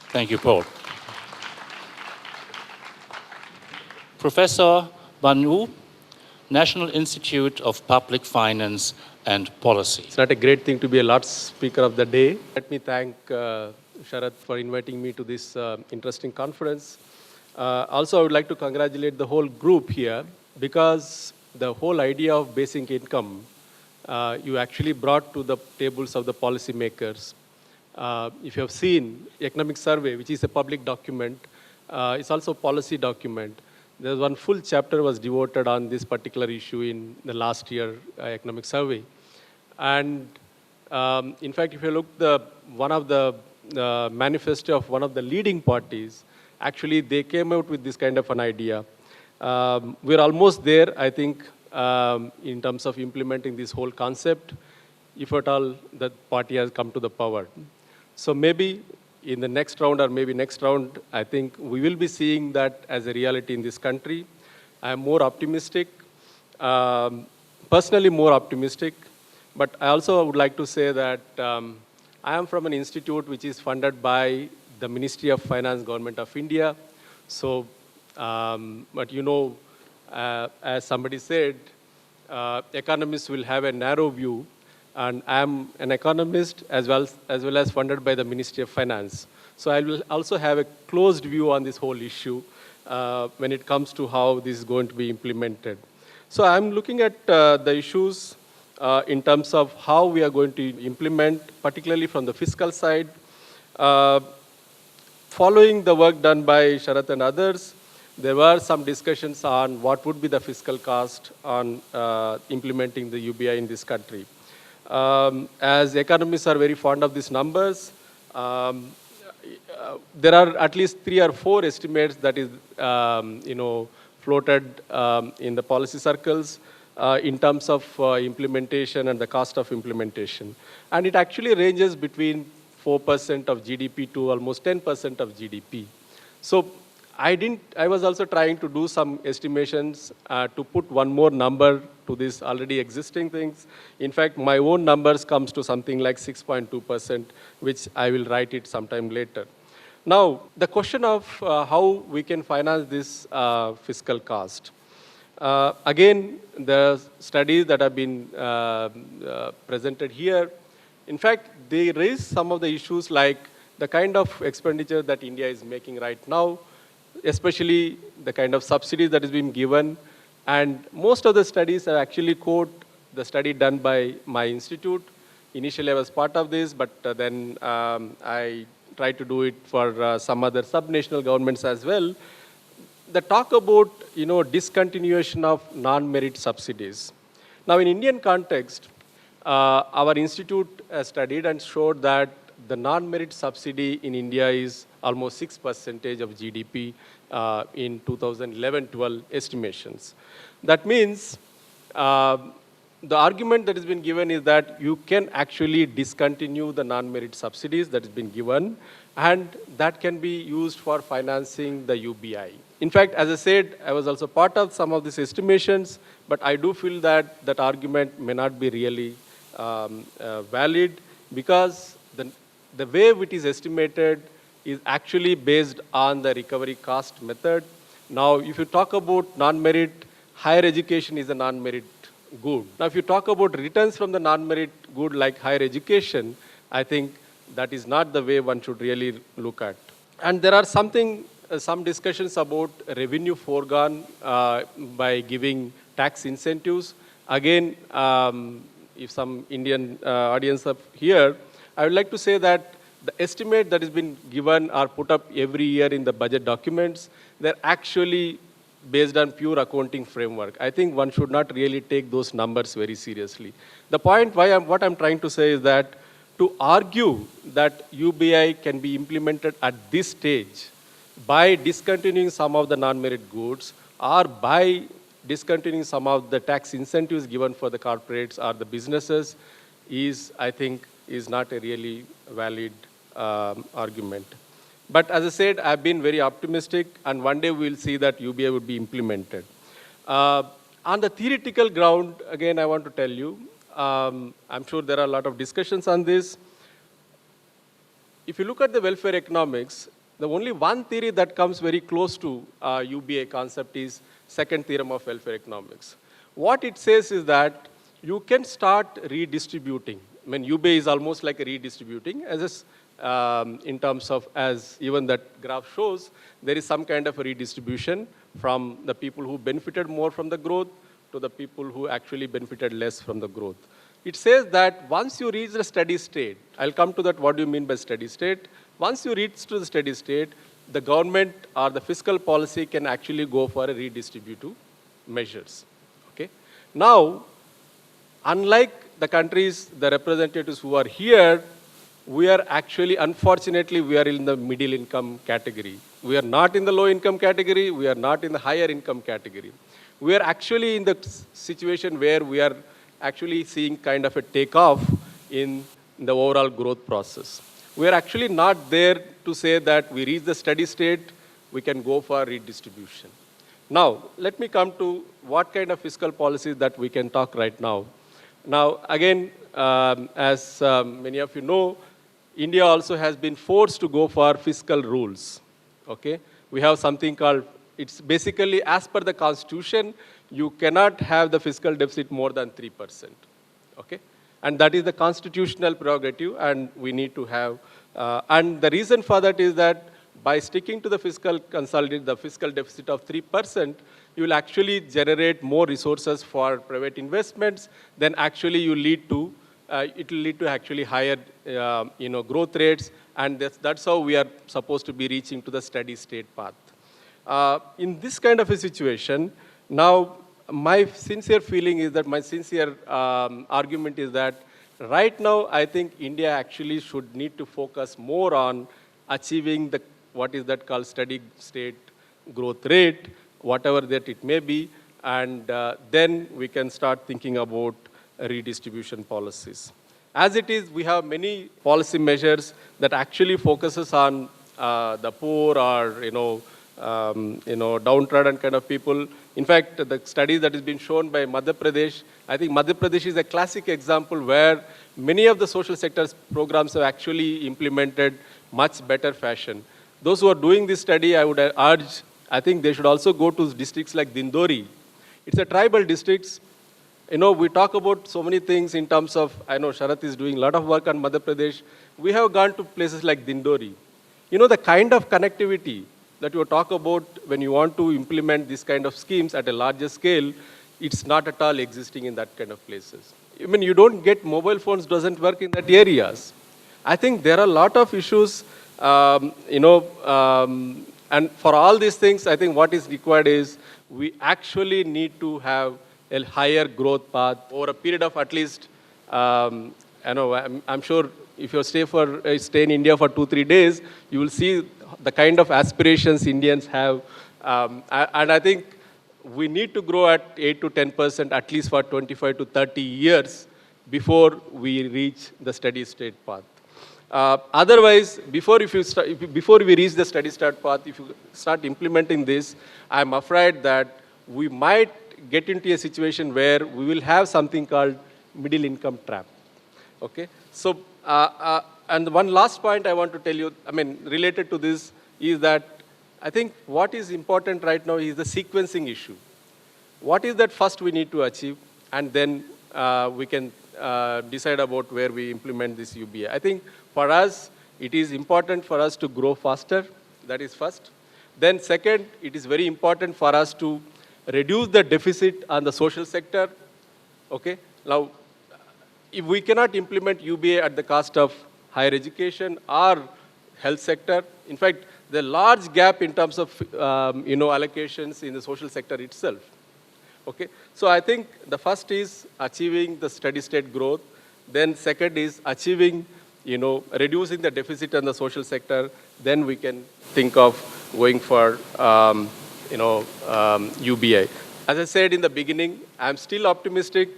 Thank you, Paul. Professor Van U, National Institute of Public Finance and Policy. It's not a great thing to be a last speaker of the day. Let me thank Sharath for inviting me to this interesting conference. Also, I would like to congratulate the whole group here, because the whole idea of basic income, you actually brought to the tables of the policymakers. If you have seen Economic Survey, which is a public document, it's also a policy document. There's one full chapter was devoted on this particular issue in the last year Economic Survey. And in fact, if you look one of the manifesto of one of the leading parties, actually they came out with this kind of an idea. We're almost there, I think, in terms of implementing this whole concept, if at all the party has come to the power. So maybe in the next round or maybe next round, I think we will be seeing that as a reality in this country. I'm more optimistic. personally more optimistic, but I also would like to say that I am from an institute which is funded by the Ministry of Finance, Government of India. So, but you know, as somebody said, economists will have a narrow view, and I am an economist as well as funded by the Ministry of Finance. So I will also have a closed view on this whole issue when it comes to how this is going to be implemented. So I'm looking at the issues in terms of how we are going to implement, particularly from the fiscal side. Following the work done by Sharath and others, there were some discussions on what would be the fiscal cost on implementing the UBI in this country. As economists are very fond of these numbers, there are at least 3 or 4 estimates that is, floated in the policy circles in terms of implementation and the cost of implementation. And it actually ranges between 4% of GDP to almost 10% of GDP. So I was also trying to do some estimations to put one more number to these already existing things. In fact, my own numbers comes to something like 6.2%, which I will write it sometime later. Now, the question of how we can finance this fiscal cost. Again, the studies that have been presented here, in fact, they raise some of the issues like the kind of expenditure that India is making right now, especially the kind of subsidies that is being given. And most of the studies are actually quote the study done by my institute. Initially, I was part of this, but then I tried to do it for some other subnational governments as well. The talk about, discontinuation of non-merit subsidies. Now, in Indian context, our institute studied and showed that the non-merit subsidy in India is almost 6% of GDP in 2011-12 estimations. That means the argument that has been given is that you can actually discontinue the non-merit subsidies that has been given, and that can be used for financing the UBI. In fact, as I said, I was also part of some of these estimations, but I do feel that that argument may not be really valid, because the way it is estimated is actually based on the recovery cost method. Now, if you talk about non-merit, higher education is a non-merit good. Now, if you talk about returns from the non-merit good like higher education, I think that is not the way one should really look at. And there are some discussions about revenue foregone by giving tax incentives. Again, if some Indian audience are here, I would like to say that the estimate that has been given or put up every year in the budget documents, they're actually based on pure accounting framework. I think one should not really take those numbers very seriously. The point what I'm trying to say is that to argue that UBI can be implemented at this stage by discontinuing some of the non-merit goods or by discontinuing some of the tax incentives given for the corporates or the businesses is, I think, is not a really valid argument. But as I said, I've been very optimistic, and one day we'll see that UBI would be implemented. On the theoretical ground, again, I want to tell you, I'm sure there are a lot of discussions on this. If you look at the welfare economics, the only one theory that comes very close to UBI concept is second theorem of welfare economics. What it says is that you can start redistributing. I mean, UBI is almost like a redistributing, in terms of, as even that graph shows, there is some kind of a redistribution from the people who benefited more from the growth to the people who actually benefited less from the growth. It says that once you reach the steady state, I'll come to that, what do you mean by steady state? Once you reach to the steady state, the government or the fiscal policy can actually go for a redistributive measures. Okay? Now, unlike the countries, the representatives who are here, we are actually, unfortunately, we are in the middle income category. We are not in the low income category. We are not in the higher income category. We are actually in the situation where we are actually seeing kind of a takeoff in the overall growth process. We are actually not there to say that we reach the steady state, we can go for redistribution. Now, let me come to what kind of fiscal policies that we can talk right now. Now, again, as many of you know, India also has been forced to go for fiscal rules. Okay, we have something called, it's basically as per the constitution, you cannot have the fiscal deficit more than 3%. Okay, and that is the constitutional prerogative, and we need to have. And the reason for that is that by sticking to the fiscal the fiscal deficit of 3%, you will actually generate more resources for private investments. Then actually you lead to it will lead to actually higher growth rates, and that's how we are supposed to be reaching to the steady state path. In this kind of a situation, now my sincere feeling is that, my sincere argument is that right now I think India actually should need to focus more on achieving the, what is that called, steady state growth rate, whatever that it may be, and then we can start thinking about redistribution policies. As it is, we have many policy measures that actually focuses on the poor or downtrodden kind of people. In fact, the study that has been shown by Madhya Pradesh, I think Madhya Pradesh is a classic example where many of the social sector programs have actually implemented much better fashion. Those who are doing this study, I would urge, I think they should also go to districts like Dindori. It's a tribal district. We talk about so many things in terms of, I know Sharath is doing a lot of work on Madhya Pradesh. We have gone to places like Dindori. The kind of connectivity that you talk about when you want to implement this kind of schemes at a larger scale, it's not at all existing in that kind of places. You don't get mobile phones, doesn't work in that areas. I think there are a lot of issues, and for all these things, I think what is required is we actually need to have a higher growth path over a period of at least, I'm sure if you stay in India for 2-3 days, you will see the kind of aspirations Indians have. And I think we need to grow at 8 to 10% at least for 25 to 30 years before we reach the steady state path. Otherwise, before we reach the steady state path, if you start implementing this, I'm afraid that we might get into a situation where we will have something called middle income trap. Okay? So, and one last point I want to tell you, related to this, is that I think what is important right now is the sequencing issue. What is that first we need to achieve, and then we can decide about where we implement this UBI. I think for us, it is important for us to grow faster. That is first. Then second, it is very important for us to reduce the deficit on the social sector. Okay? Now, if we cannot implement UBA at the cost of higher education or health sector, in fact, the large gap in terms of allocations in the social sector itself. Okay, so I think the first is achieving the steady state growth. Then second is achieving, reducing the deficit in the social sector. Then we can think of going for, UBI. As I said in the beginning, I'm still optimistic.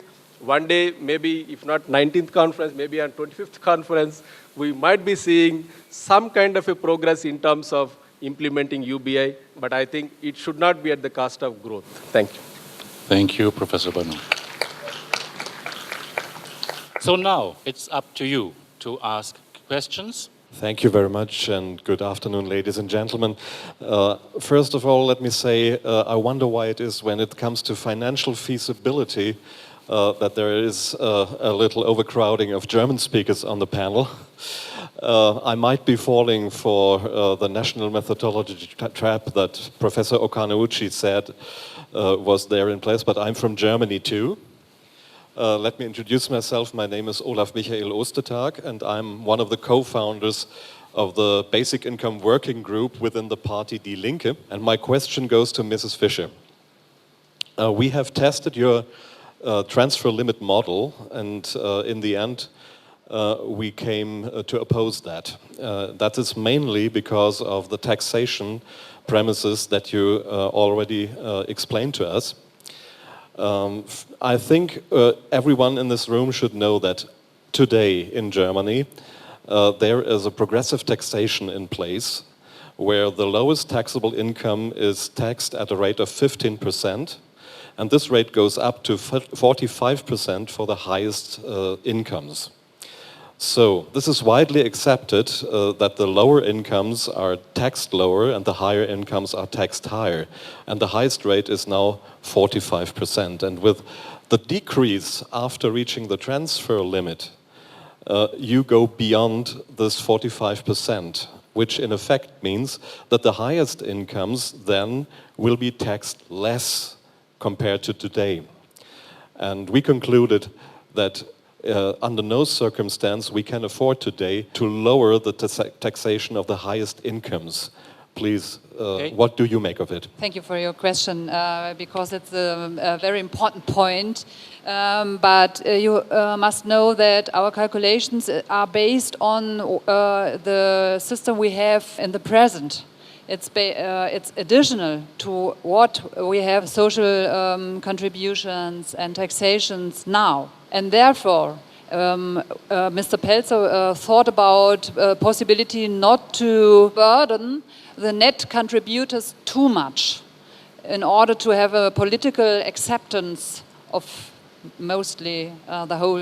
One day, maybe if not 19th conference, maybe on 25th conference, we might be seeing some kind of a progress in terms of implementing UBI, but I think it should not be at the cost of growth. Thank you. Thank you, Professor Banu. So now it's up to you to ask questions. Thank you very much, and good afternoon, ladies and gentlemen. First of all, let me say, I wonder why it is when it comes to financial feasibility that there is a little overcrowding of German speakers on the panel. I might be falling for the national methodology trap that Professor Okanouchi said was there in place, but I'm from Germany too. Let me introduce myself. My name is Olaf Michael Ostertag, and I'm one of the co-founders of the Basic Income Working Group within the party Die Linke. And my question goes to Mrs. Fischer. We have tested your transfer limit model, and in the end, we came to oppose that. That is mainly because of the taxation premises that you already explained to us. I think everyone in this room should know that today in Germany there is a progressive taxation in place, where the lowest taxable income is taxed at a rate of 15%, and this rate goes up to 45% for the highest incomes. So this is widely accepted that the lower incomes are taxed lower and the higher incomes are taxed higher. And the highest rate is now 45%. And with the decrease after reaching the transfer limit, you go beyond this 45%, which in effect means that the highest incomes then will be taxed less compared to today. And we concluded that under no circumstance we can afford today to lower the taxation of the highest incomes. Please, what do you make of it? Thank you for your question, because it's a very important point. But you must know that our calculations are based on the system we have in the present. It's additional to what we have social contributions and taxations now. And therefore, Mr. Pelzer thought about possibility not to burden the net contributors too much in order to have a political acceptance of mostly the whole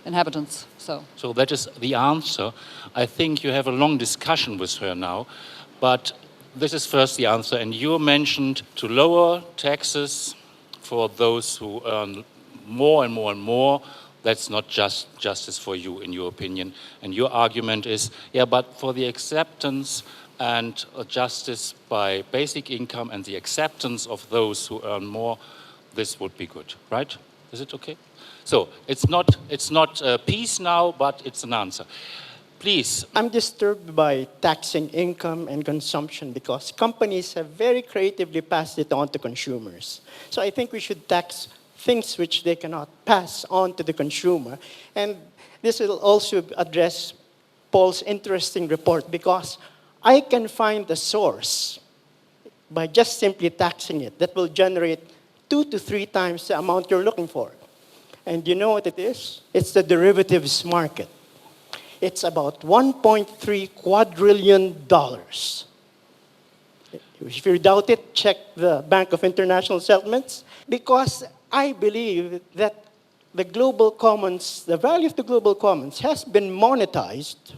inhabitants. So that is the answer. I think you have a long discussion with her now, but this is first the answer. And you mentioned to lower taxes for those who earn more and more and more. That's not just justice for you, in your opinion. And your argument is, yeah, but for the acceptance and justice by basic income and the acceptance of those who earn more, this would be good, right? Is it okay? So it's not peace now, but it's an answer. Please. I'm disturbed by taxing income and consumption because companies have very creatively passed it on to consumers. So I think we should tax things which they cannot pass on to the consumer. And this will also address Paul's interesting report because I can find the source by just simply taxing it that will generate 2 to 3 times the amount you're looking for. And you know what it is? It's the derivatives market. It's about $1.3 quadrillion. If you doubt it, check the Bank of International Settlements, because I believe that the global commons, the value of the global commons has been monetized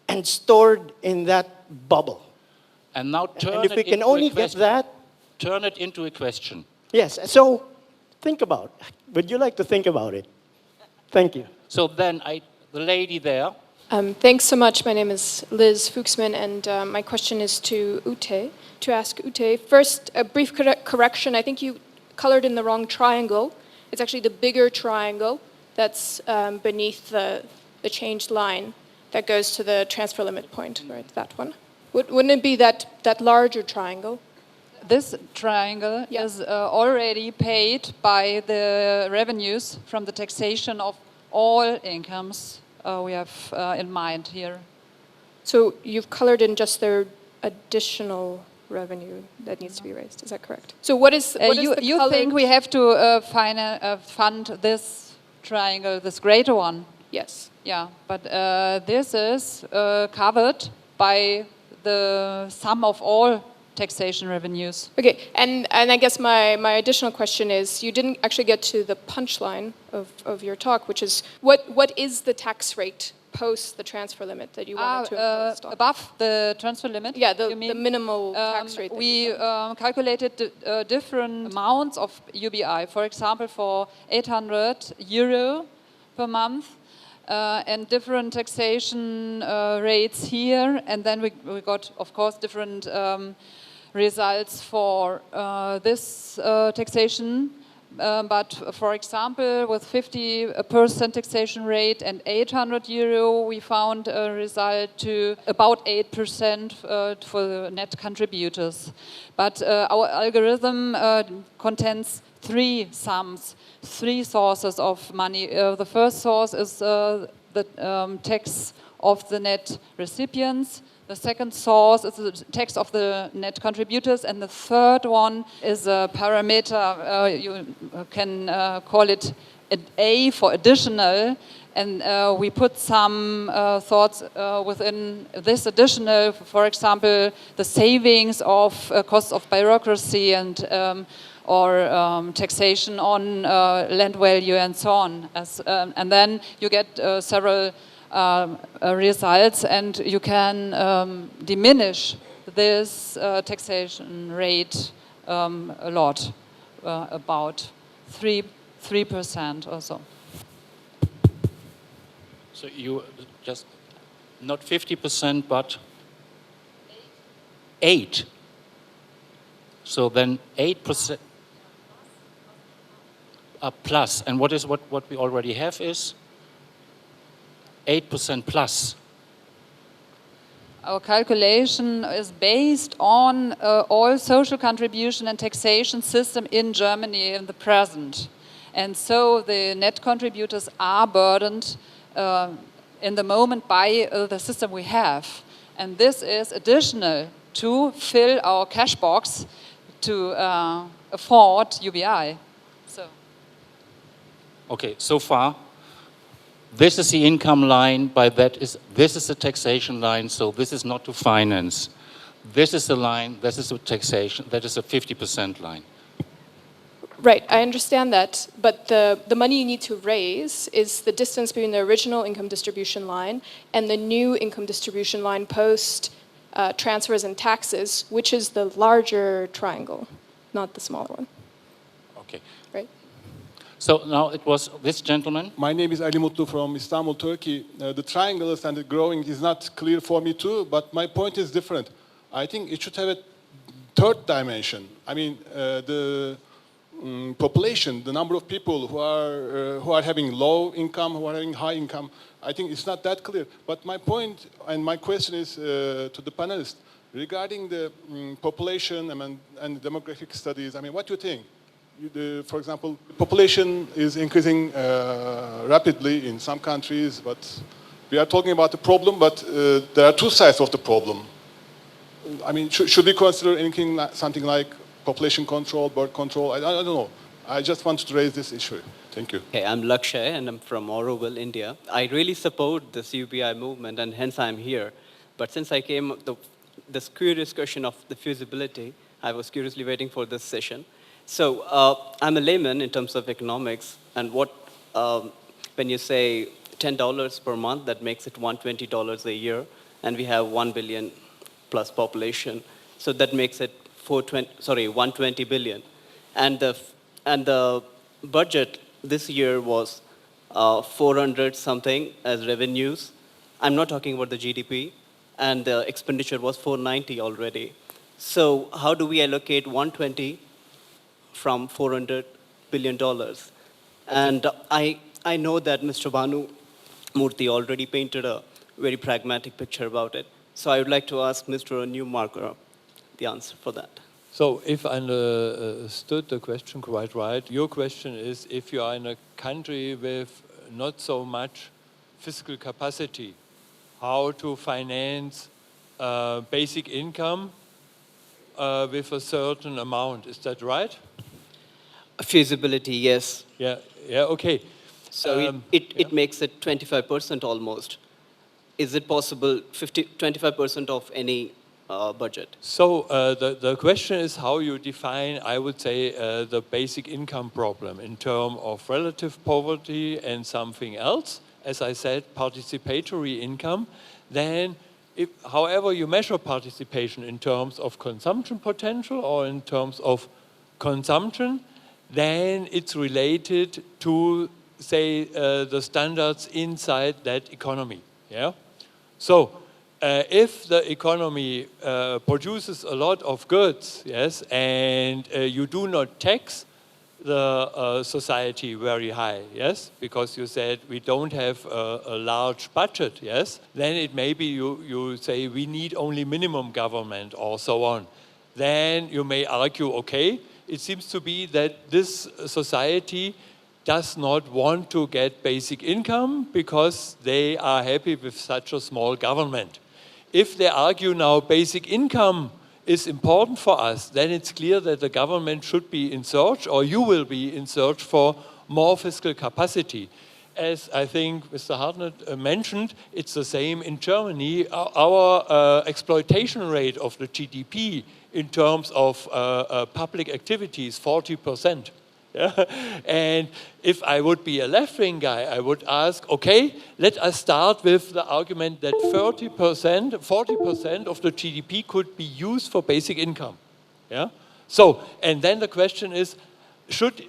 and stored in that bubble. And now turn it into a question. Yes, so think about it. Would you like to think about it? Thank you. So then the lady there. Thanks so much. My name is Liz Fuchsman, and my question is to Ute, to ask Ute. First, a brief correction. I think you colored in the wrong triangle. It's actually the bigger triangle that's beneath the changed line that goes to the transfer limit point, right? That one. Wouldn't it be that larger triangle? This triangle is already paid by the revenues from the taxation of all incomes we have in mind here. So you've colored in just their additional revenue that needs to be raised. Is that correct? So what is you think we have to fund this triangle, this greater one? Yes. Yeah, but this is covered by the sum of all taxation revenues. Okay, and I guess my additional question is, you didn't actually get to the punchline of your talk, which is what is the tax rate post the transfer limit that you wanted to impose? Above the transfer limit? Yeah, the minimal tax rate. We calculated different amounts of UBI. For example, for €800 per month, and different taxation rates here. And then we got, of course, different results for this taxation. But for example, with 50% taxation rate and €800, we found a result to about 8% for the net contributors. But our algorithm contains 3 sums, 3 sources of money. The first source is the tax of the net recipients. The second source is the tax of the net contributors, and the third one is a parameter, you can call it an A for additional, And we put some thoughts within this additional, for example, the savings of costs of bureaucracy and or taxation on land value and so on. And then you get several results, and you can diminish this taxation rate a lot, about 3% or so. So you just, not 50%, but 8. So then 8% plus. And what we already have is 8% plus. Our calculation is based on all social contribution and taxation system in Germany in the present. And so the net contributors are burdened in the moment by the system we have. And this is additional to fill our cash box to afford UBI. So. Okay, so far, this is the income line, this is the taxation line, so this is not to finance. This is the line, this is the taxation, that is a 50% line. Right, I understand that, but the money you need to raise is the distance between the original income distribution line and the new income distribution line post transfers and taxes, which is the larger triangle, not the smaller one. Okay. Right. So now it was this gentleman. My name is Ali Mutlu from Istanbul, Turkey. The triangles and the growing is not clear for me too, but my point is different. I think it should have a third dimension. I mean, the population, the number of people who are having low income, who are having high income, I think it's not that clear. But my point and my question is to the panelists regarding the population and demographic studies. I mean, what do you think? For example, population is increasing rapidly in some countries, but we are talking about the problem, but there are two sides of the problem. I mean, should we consider anything something like population control, birth control? I don't know. I just wanted to raise this issue. Thank you. Hey, I'm Lakshay, and I'm from Auroville, India. I really support this UBI movement, and hence I'm here. But since I came, this curious question of the feasibility, I was curiously waiting for this session. So I'm a layman in terms of economics, and when you say $10 per month, that makes it $120 a year, and we have 1 billion plus population, so that makes it 120 billion, and the budget this year was 400 something as revenues. I'm not talking about the GDP, and the expenditure was 490 already. So how do we allocate 120 from $400 billion? And I know that Mr. Bhanu Murthy already painted a very pragmatic picture about it. So I would like to ask Mr. Newmarker the answer for that. So if I understood the question quite right, your question is if you are in a country with not so much fiscal capacity, how to finance basic income with a certain amount. Is that right? Feasibility, yes. Yeah, okay. So it makes it 25% almost. Is it possible 25% of any budget? So the question is how you define, I would say, the basic income problem in terms of relative poverty and something else. As I said, participatory income. Then, however you measure participation in terms of consumption potential or in terms of consumption, then it's related to, say, the standards inside that economy. Yeah. So if the economy produces a lot of goods, yes, and you do not tax the society very high, yes, because you said we don't have a large budget, yes, then it may be you say we need only minimum government or so on. Then you may argue, okay, it seems to be that this society does not want to get basic income because they are happy with such a small government. If they argue now basic income is important for us, then it's clear that the government should be in search, or you will be in search for more fiscal capacity. as I think Mr. Hartnett mentioned, it's the same in Germany. Our exploitation rate of the GDP in terms of public activities, 40%. Yeah? And if I would be a left-wing guy, I would ask, okay, let us start with the argument that 40% of the GDP could be used for basic income. Yeah? So, and then the question is, should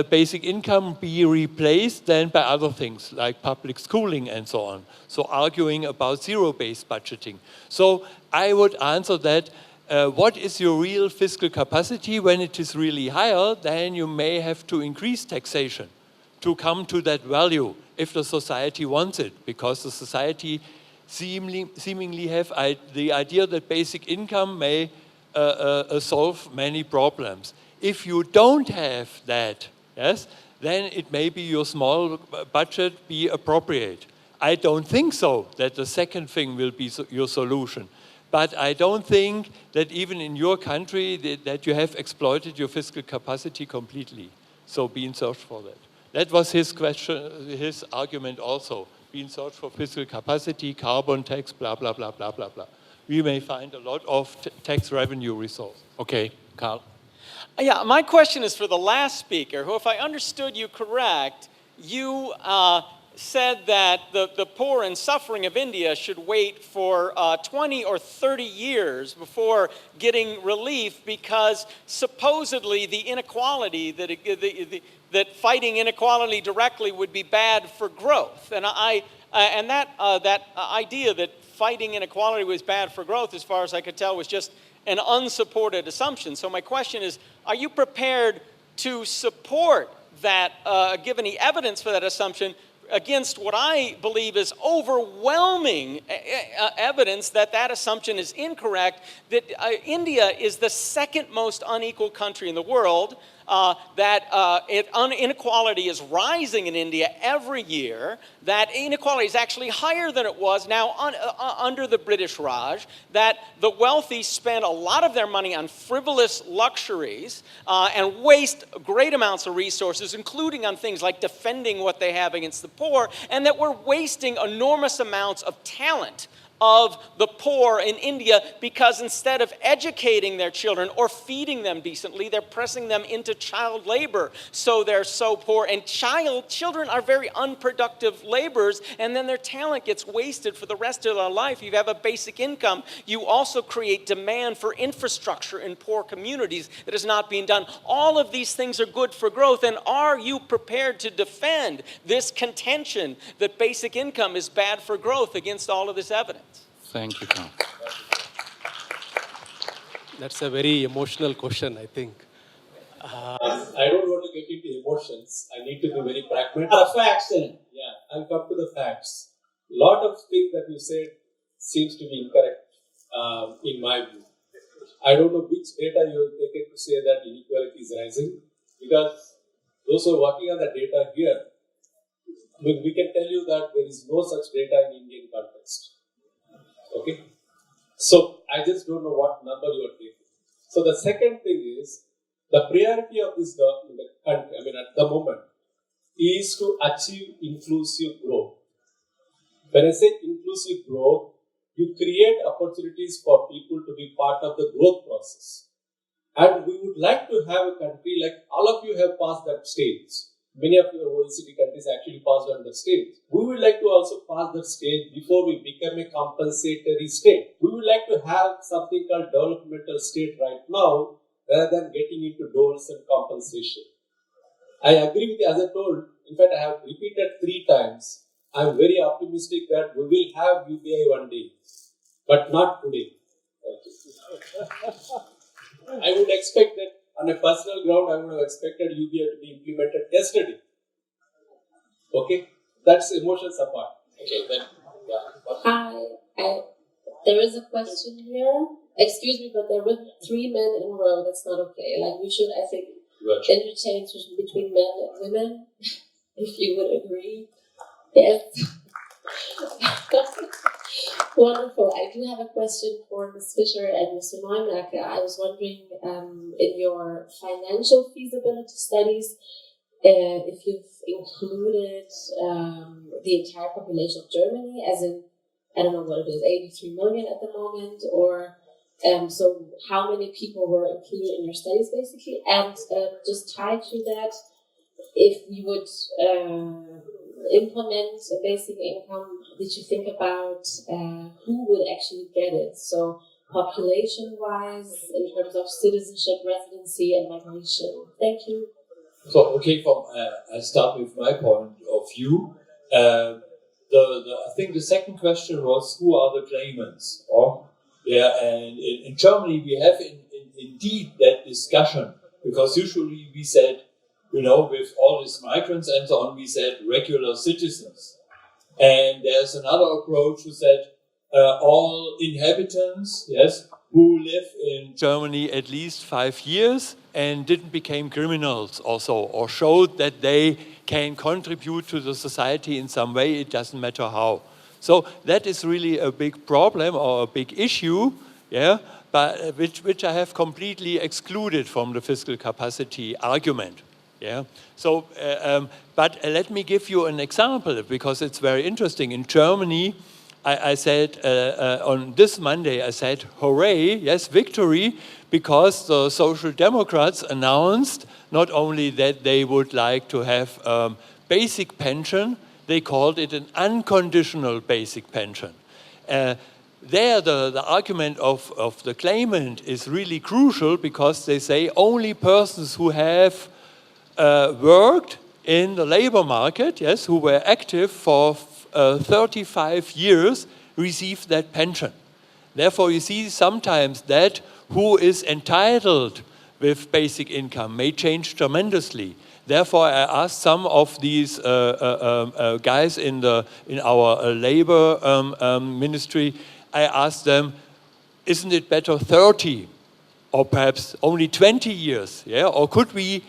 basic income be replaced then by other things like public schooling and so on? So arguing about zero-based budgeting. So I would answer that, what is your real fiscal capacity? When it is really higher, then you may have to increase taxation to come to that value if the society wants it, because the society seemingly have the idea that basic income may solve many problems. If you don't have that, yes, then it may be your small budget be appropriate. I don't think so, that the second thing will be your solution. But I don't think that even in your country that you have exploited your fiscal capacity completely. So be in search for that. That was his question, his argument also. Be in search for fiscal capacity, carbon tax, blah, blah, blah, blah, blah, blah. We may find a lot of tax revenue resources. Okay, Carl. Yeah, my question is for the last speaker, who, if I understood you correct, you said that the poor and suffering of India should wait for 20 or 30 years before getting relief because supposedly the inequality, that fighting inequality directly would be bad for growth. And that idea that fighting inequality was bad for growth, as far as I could tell, was just an unsupported assumption. So my question is, are you prepared to support that, give any evidence for that assumption against what I believe is overwhelming evidence that that assumption is incorrect, that India is the second most unequal country in the world, that inequality is rising in India every year, that inequality is actually higher than it was now under the British Raj, that the wealthy spend a lot of their money on frivolous luxuries and waste great amounts of resources, including on things like defending what they have against the poor, and that we're wasting enormous amounts of talent of the poor in India because instead of educating their children or feeding them decently, they're pressing them into child labor, so they're so poor. And children are very unproductive laborers, and then their talent gets wasted for the rest of their life. You have a basic income. You also create demand for infrastructure in poor communities that is not being done. All of these things are good for growth, and are you prepared to defend this contention that basic income is bad for growth against all of this evidence? Thank you, Carl. That's a very emotional question, I think. I don't want to get into emotions. I need to be very pragmatic. Facts, then. Yeah, I'll come to the facts. A lot of things that you said seems to be incorrect in my view. I don't know which data you have taken to say that inequality is rising, because those who are working on the data here, we can tell you that there is no such data in Indian context. Okay, so I just don't know what number you are taking. So the second thing is, the priority of this in the country, at the moment, is to achieve inclusive growth. When I say inclusive growth, you create opportunities for people to be part of the growth process. And we would like to have a country like all of you have passed that stage. Many of your OECD countries actually passed on the stage. We would like to also pass that stage before we become a compensatory state. We would like to have something called developmental state right now, rather than getting into doles and compensation. I agree with you, as I told. In fact, I have repeated 3 times. I am very optimistic that we will have UBI one day, but not today. I would expect that on a personal ground, I would have expected UBI to be implemented yesterday. Okay, that's emotions apart. Okay, then. Hi, there is a question here. Excuse me, but there were 3 men in a row. That's not okay. Like, we should, I think, interchange between men and women, if you would agree. Yes. Wonderful. I do have a question for Ms. Fischer and Mr. Neumacker. I was wondering, in your financial feasibility studies, if you've included the entire population of Germany, as in, I don't know what it is, 83 million at the moment, or so how many people were included in your studies, basically, and just tied to that, if you would implement a basic income, did you think about who would actually get it? So population-wise, in terms of citizenship, residency, and migration. Thank you. So, okay, I start with my point of view. I think the second question was, who are the claimants? And in Germany, we have indeed that discussion, because usually we said, with all these migrants and so on, we said regular citizens. And there's another approach who said all inhabitants, yes, who live in Germany at least 5 years and didn't become criminals also, or showed that they can contribute to the society in some way, it doesn't matter how. So that is really a big problem or a big issue, yeah, but which I have completely excluded from the fiscal capacity argument. Yeah. So, but let me give you an example, because it's very interesting. In Germany, I said on this Monday, I said, hooray, yes, victory, because the Social Democrats announced not only that they would like to have basic pension, they called it an unconditional basic pension. There, the argument of the claimant is really crucial, because they say only persons who have worked in the labor market, yes, who were active for 35 years, receive that pension. Therefore, you see sometimes that who is entitled with basic income may change tremendously. Therefore, I asked some of these guys in our labor ministry, I asked them, isn't it better 30 or perhaps only 20 years? Yeah? Or could we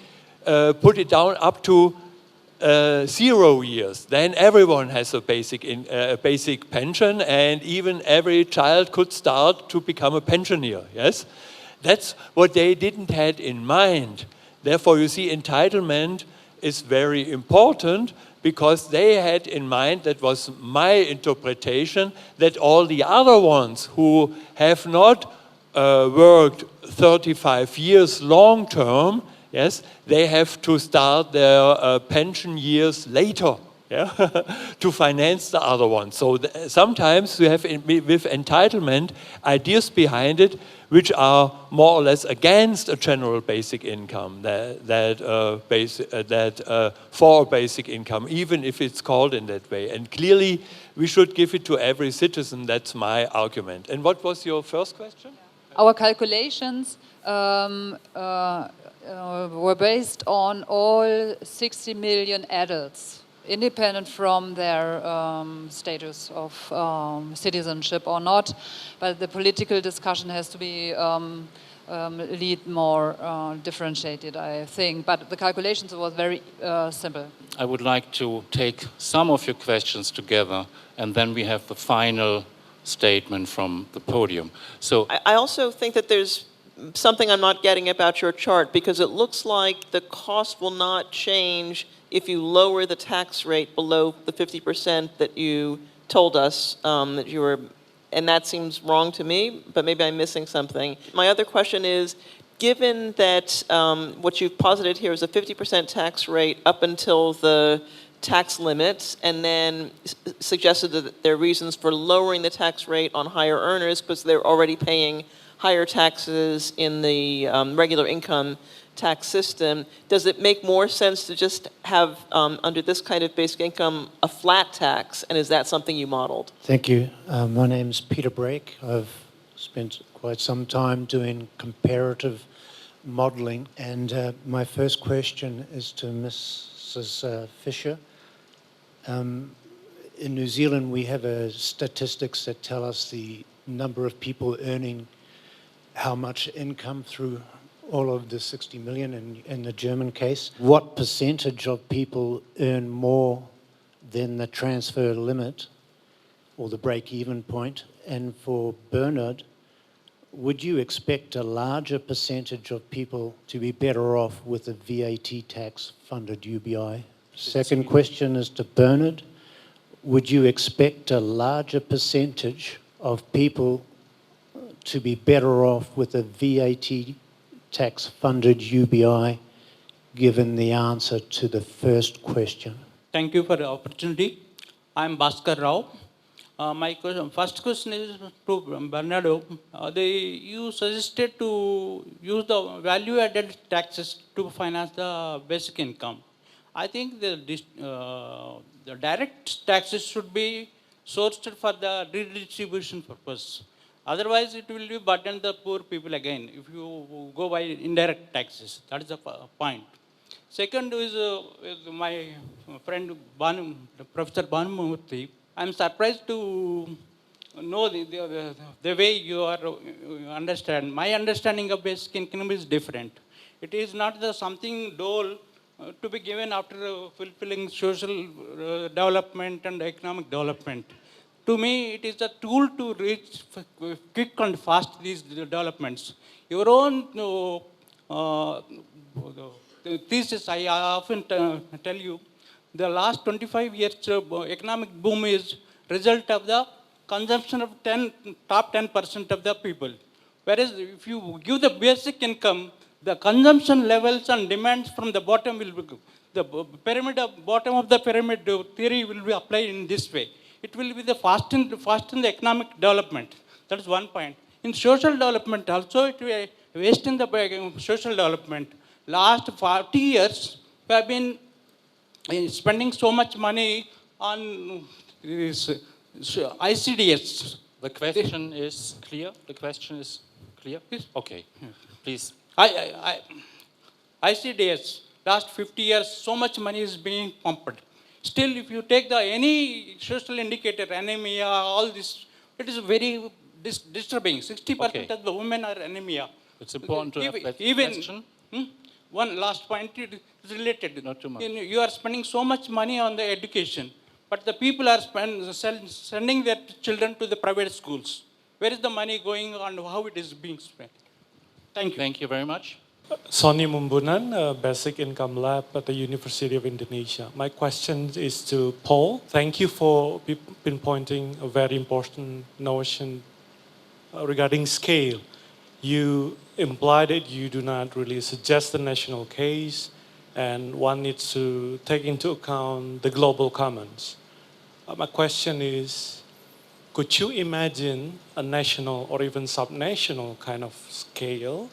put it down up to 0 years? Then everyone has a basic pension, and even every child could start to become a pensioner. Yes, that's what they didn't have in mind. Therefore, you see, entitlement is very important, because they had in mind, that was my interpretation, that all the other ones who have not worked 35 years long term, yes, they have to start their pension years later, yeah, to finance the other ones. So sometimes we have, with entitlement, ideas behind it which are more or less against a general basic income, for basic income, even if it's called in that way. And clearly, we should give it to every citizen. That's my argument. And what was your first question? Our calculations were based on all 60 million adults, independent from their status of citizenship or not. But the political discussion has to be lead more differentiated, I think. But the calculations was very simple. I would like to take some of your questions together, and then we have the final statement from the podium. So I also think that there's something I'm not getting about your chart, because it looks like the cost will not change if you lower the tax rate below the 50% that you told us that you were, and that seems wrong to me, but maybe I'm missing something. My other question is, given that what you've posited here is a 50% tax rate up until the tax limits, and then suggested that there are reasons for lowering the tax rate on higher earners because they're already paying higher taxes in the regular income tax system, does it make more sense to just have, under this kind of basic income, a flat tax? And is that something you modeled? Thank you. My name's Peter Brake. I've spent quite some time doing comparative modelling. And my first question is to Mrs. Fisher. In New Zealand, we have statistics that tell us the number of people earning how much income through all of the 60 million in the German case. What percentage of people earn more than the transfer limit or the break-even point? And for Bernard, would you expect a larger percentage of people to be better off with a VAT tax-funded UBI? Second question is to Bernard. Would you expect a larger percentage of people to be better off with a VAT tax-funded UBI, given the answer to the first question? Thank you for the opportunity. I'm Bhaskar Rao. My first question is to Bernardo. You suggested to use the value-added taxes to finance the basic income. I think the direct taxes should be sourced for the redistribution purpose. Otherwise, it will be burden the poor people again if you go by indirect taxes. That is the point. Second is my friend Professor Bhanumurthy. I'm surprised to know the way you understand. My understanding of basic income is different. It is not something dole to be given after fulfilling social development and economic development. To me, it is a tool to reach quick and fast these developments. Your own thesis, I often tell you, the last 25 years economic boom is result of the consumption of top 10% of the people. Whereas if you give the basic income, the consumption levels and demands from the bottom will be, the pyramid of bottom of the pyramid theory will be applied in this way. It will be the fast in the economic development. That is one point. In social development also, it will waste in the social development. Last 40 years, we have been spending so much money on this ICDS. The question is clear? The question is clear? Yes. Okay, please. ICDS, last 50 years, so much money is being pumped. Still, if you take any social indicator, anemia, all this, it is very disturbing. 60% of the women are anemia. It's important to have that question. One last point is related. Not too much. You are spending so much money on the education, but the people are sending their children to the private schools. Where is the money going on? How it is being spent? Thank you. Thank you very much. Sonny Mumbunan, Basic Income Lab at the University of Indonesia. My question is to Paul. Thank you for pinpointing a very important notion regarding scale. You implied that you do not really suggest the national case, and one needs to take into account the global commons. My question is, could you imagine a national or even subnational kind of scale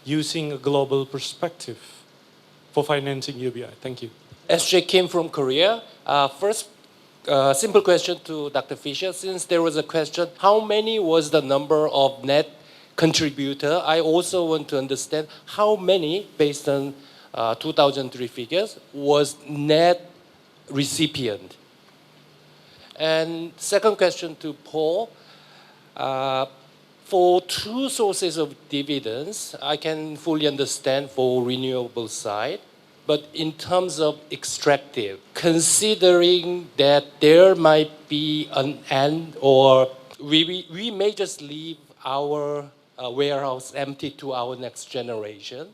using a global perspective for financing UBI? Thank you. SJ came from Korea. First, simple question to Dr. Fisher. Since there was a question, how many was the number of net contributor? I also want to understand how many, based on 2003 figures, was net recipient. And second question to Paul. For two sources of dividends, I can fully understand for renewable side, but in terms of extractive, considering that there might be an end, or we may just leave our warehouse empty to our next generation,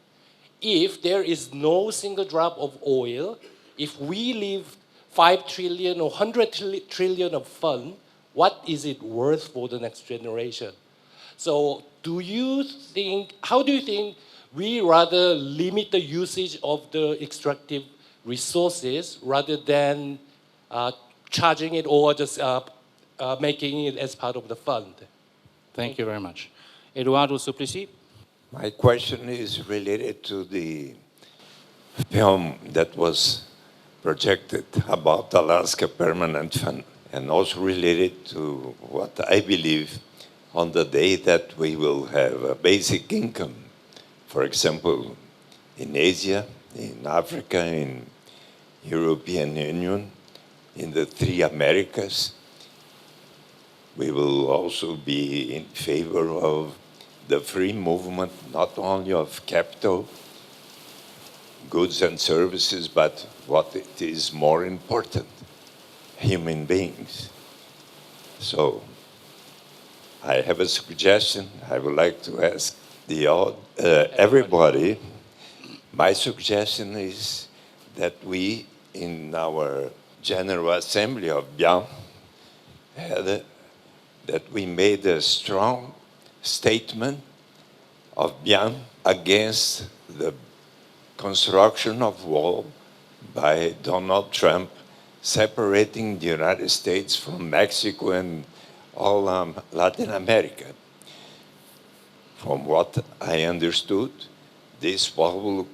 if there is no single drop of oil, if we leave 5 trillion or 100 trillion of fund, what is it worth for the next generation? So how do you think we rather limit the usage of the extractive resources rather than charging it or just making it as part of the fund? Thank you very much. Eduardo Suplicy. My question is related to the film that was projected about Alaska Permanent Fund, and also related to what I believe on the day that we will have a basic income, for example, in Asia, in Africa, in European Union, in the 3 Americas. We will also be in favor of the free movement, not only of capital, goods and services, but what it is more important, human beings. So I have a suggestion. I would like to ask everybody. My suggestion is that we, in our General Assembly of BIAN, that we made a strong statement of BIAN against the construction of wall by Donald Trump, separating the United States from Mexico and all Latin America. From what I understood, this wall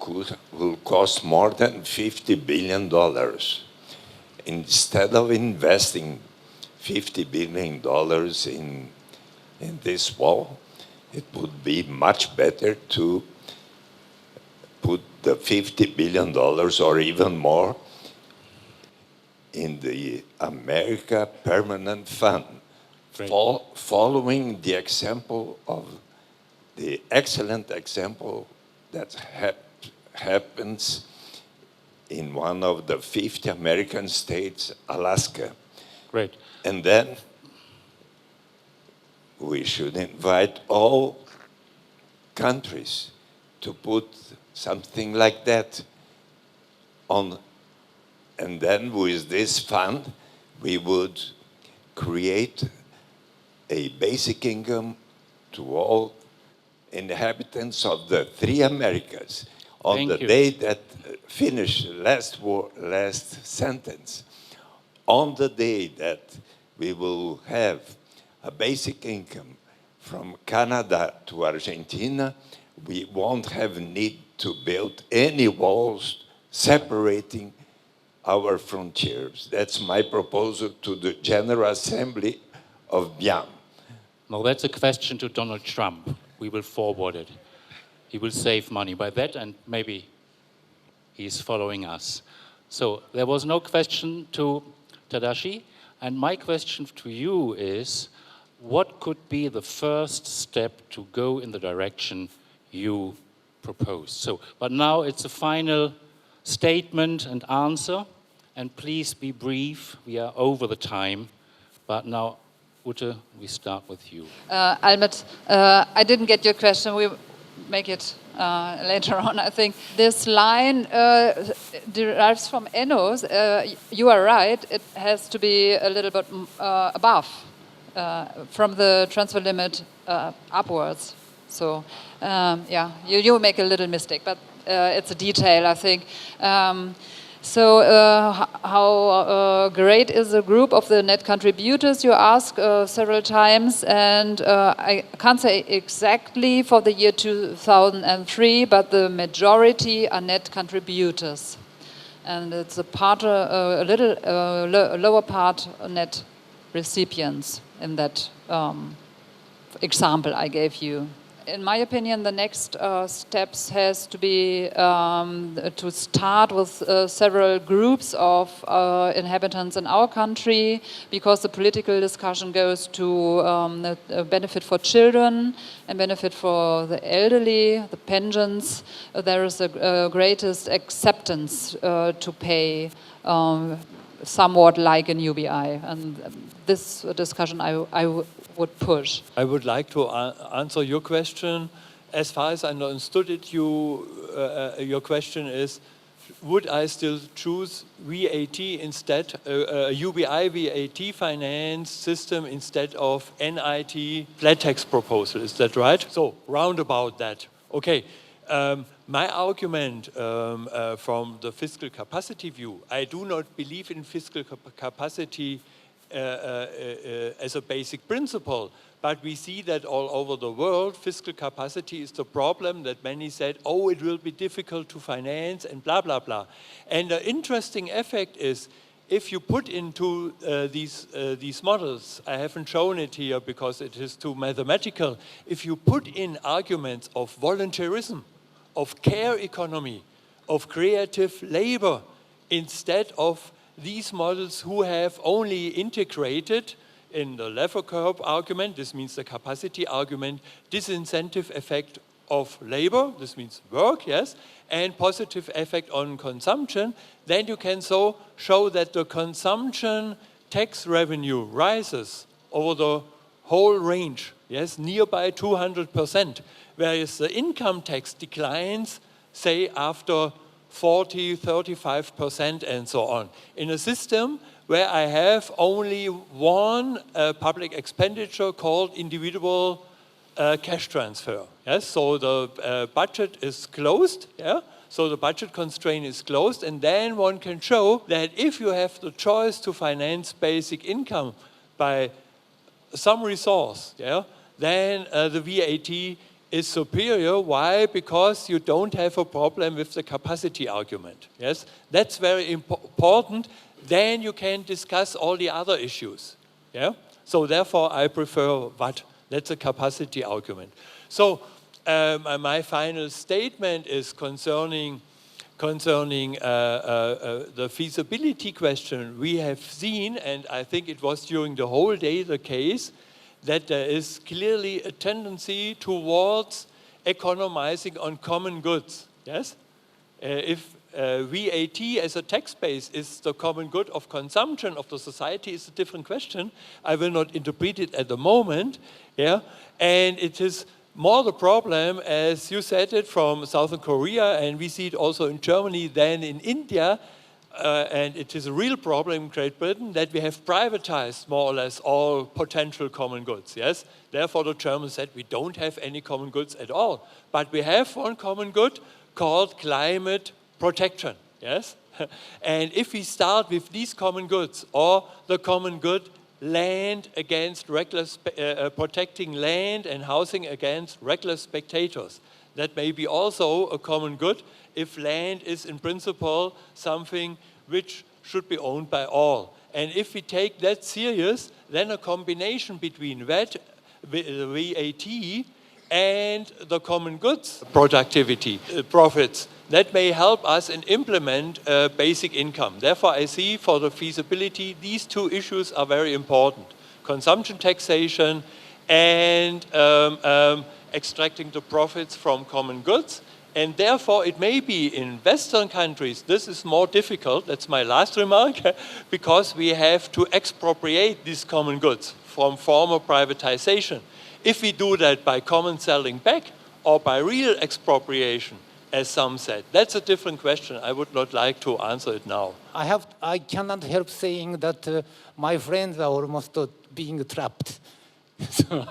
will cost more than $50 billion. Instead of investing $50 billion in this wall, it would be much better to put the $50 billion or even more in the America Permanent Fund, following the example of the excellent example that happens in one of the 50 American states, Alaska. Great. And then we should invite all countries to put something like that on. And then with this fund, we would create a basic income to all inhabitants of the 3 Americas. On the day that finish last sentence, on the day that we will have a basic income from Canada to Argentina, we won't have need to build any walls separating our frontiers. That's my proposal to the General Assembly of BIAN. Now that's a question to Donald Trump. We will forward it. He will save money by that, and maybe he's following us. So there was no question to Tadashi, and my question to you is, what could be the first step to go in the direction you propose? So, but now it's a final statement and answer, and please be brief. We are over the time, but now, Ute, we start with you. Almet, I didn't get your question. We'll make it later on, I think. This line derives from Enno's. You are right. It has to be a little bit above, from the transfer limit upwards. So, yeah, you make a little mistake, but it's a detail, I think. How great is the group of the net contributors, you ask several times, and I can't say exactly for the year 2003, but the majority are net contributors. And it's a little lower part net recipients in that example I gave you. In my opinion, the next steps has to be to start with several groups of inhabitants in our country, because the political discussion goes to benefit for children and benefit for the elderly, the pensions. There is a greatest acceptance to pay somewhat like an UBI, and this discussion I would push. I would like to answer your question. As far as I understood it, your question is, would I still choose VAT instead, a UBI VAT finance system instead of NIT flat tax proposal? Is that right? So, round about that. Okay. My argument from the fiscal capacity view, I do not believe in fiscal capacity as a basic principle, but we see that all over the world, fiscal capacity is the problem that many said, oh, it will be difficult to finance and blah, blah, blah. And the interesting effect is, if you put into these models, I haven't shown it here because it is too mathematical, if you put in arguments of voluntarism, of care economy, of creative labor, instead of these models who have only integrated in the lever curve argument, this means the capacity argument, disincentive effect of labor, this means work, yes, and positive effect on consumption, then you can so show that the consumption tax revenue rises over the whole range, yes, nearby 200%, whereas the income tax declines, say, after 40, 35% and so on. In a system where I have only one public expenditure called individual cash transfer. Yes, so the budget is closed. Yeah, so the budget constraint is closed, and then one can show that if you have the choice to finance basic income by some resource, yeah, then the VAT is superior. Why? Because you don't have a problem with the capacity argument. Yes, that's very important. Then you can discuss all the other issues. Yeah, so therefore I prefer VAT. That's a capacity argument. So my final statement is concerning the feasibility question. We have seen, and I think it was during the whole day the case, that there is clearly a tendency towards economizing on common goods. Yes, if VAT as a tax base is the common good of consumption of the society is a different question. I will not interpret it at the moment. Yeah, and it is more the problem, as you said it, from Southern Korea, and we see it also in Germany than in India. And it is a real problem in Great Britain that we have privatized more or less all potential common goods. Yes, therefore the Germans said we don't have any common goods at all, but we have one common good called climate protection. Yes, and if we start with these common goods, or the common good land against reckless protecting land and housing against reckless spectators, that may be also a common good if land is in principle something which should be owned by all. And if we take that serious, then a combination between VAT and the common goods productivity, profits, that may help us and implement basic income. Therefore, I see for the feasibility, these two issues are very important. Consumption taxation and extracting the profits from common goods. And therefore, it may be in Western countries, this is more difficult, that's my last remark, because we have to expropriate these common goods from former privatization. If we do that by common selling back or by real expropriation, as some said, that's a different question. I would not like to answer it now. I cannot help saying that my friends are almost being trapped. So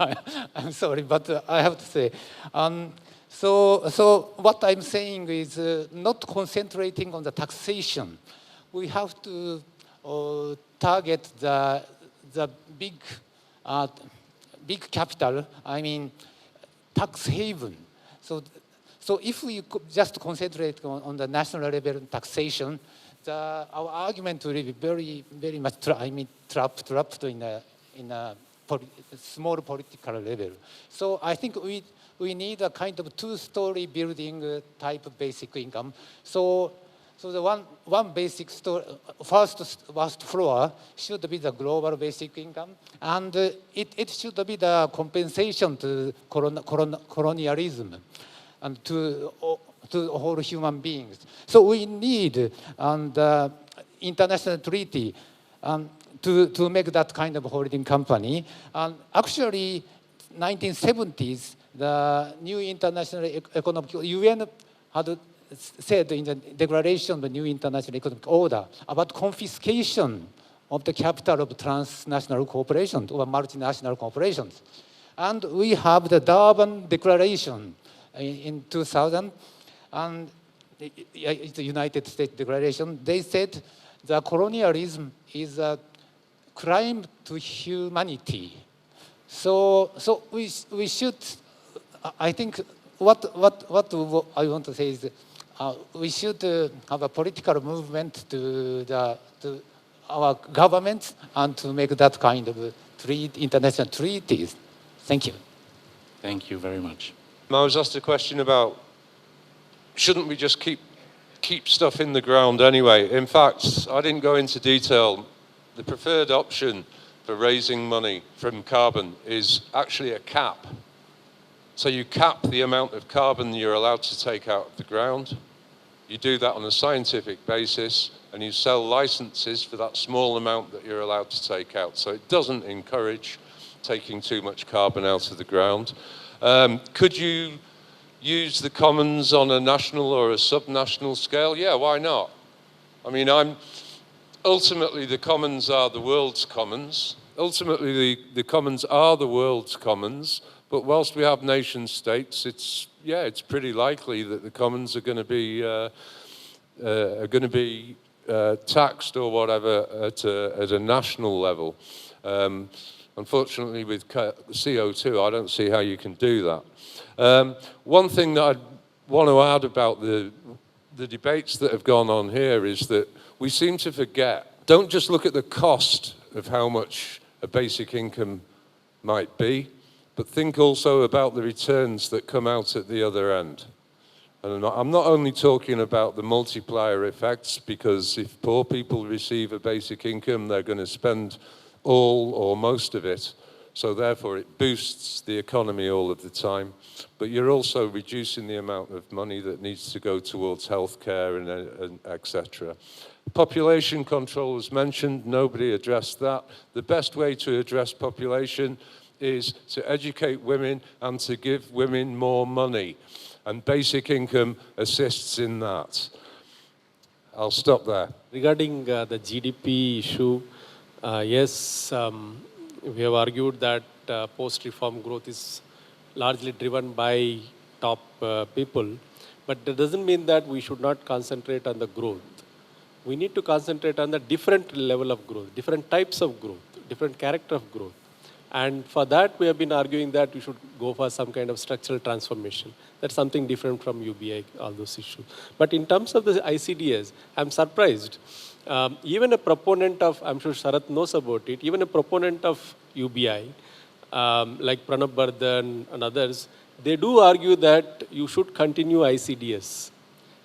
I'm sorry, but I have to say. So what I'm saying is not concentrating on the taxation. We have to target the big capital, I mean tax haven. So if we just concentrate on the national level taxation, our argument will be very much trapped in a small political level. So I think we need a kind of two-story building type of basic income. So the one basic first floor should be the global basic income, and it should be the compensation to colonialism and to all human beings. So we need the international treaty to make that kind of holding company. And actually, 1970s, the new international economic UN had said in the Declaration of the New International Economic Order about confiscation of the capital of transnational corporations or multinational corporations. And we have the Durban Declaration in 2000, and the United States Declaration. They said the colonialism is a crime to humanity. So we should. I think what I want to say is we should have a political movement to our governments and to make that kind of international treaties. Thank you. Thank you very much. I was asked a question about, shouldn't we just keep stuff in the ground anyway? In fact, I didn't go into detail. The preferred option for raising money from carbon is actually a cap. So you cap the amount of carbon you're allowed to take out of the ground. You do that on a scientific basis, and you sell licenses for that small amount that you're allowed to take out. So it doesn't encourage taking too much carbon out of the ground. Could you use the commons on a national or a subnational scale? Yeah, why not? I mean, ultimately the commons are the world's commons. Ultimately, the commons are the world's commons. But whilst we have nation states, it's pretty likely that the commons are going to be taxed or whatever at a national level. Unfortunately, with CO2, I don't see how you can do that. One thing that I'd want to add about the debates that have gone on here is that we seem to forget, don't just look at the cost of how much a basic income might be, but think also about the returns that come out at the other end. And I'm not only talking about the multiplier effects, because if poor people receive a basic income, they're going to spend all or most of it. So therefore, it boosts the economy all of the time. But you're also reducing the amount of money that needs to go towards healthcare and etc. Population control was mentioned. Nobody addressed that. The best way to address population is to educate women and to give women more money. And basic income assists in that. I'll stop there. Regarding the GDP issue, yes, we have argued that post-reform growth is largely driven by top people, but that doesn't mean that we should not concentrate on the growth. We need to concentrate on the different level of growth, different types of growth, different character of growth. And for that, we have been arguing that we should go for some kind of structural transformation. That's something different from UBI, all those issues. But in terms of the ICDS, I'm surprised. Even a proponent of, I'm sure Sharath knows about it, even a proponent of UBI, like Pranab Bardhan and others, they do argue that you should continue ICDS.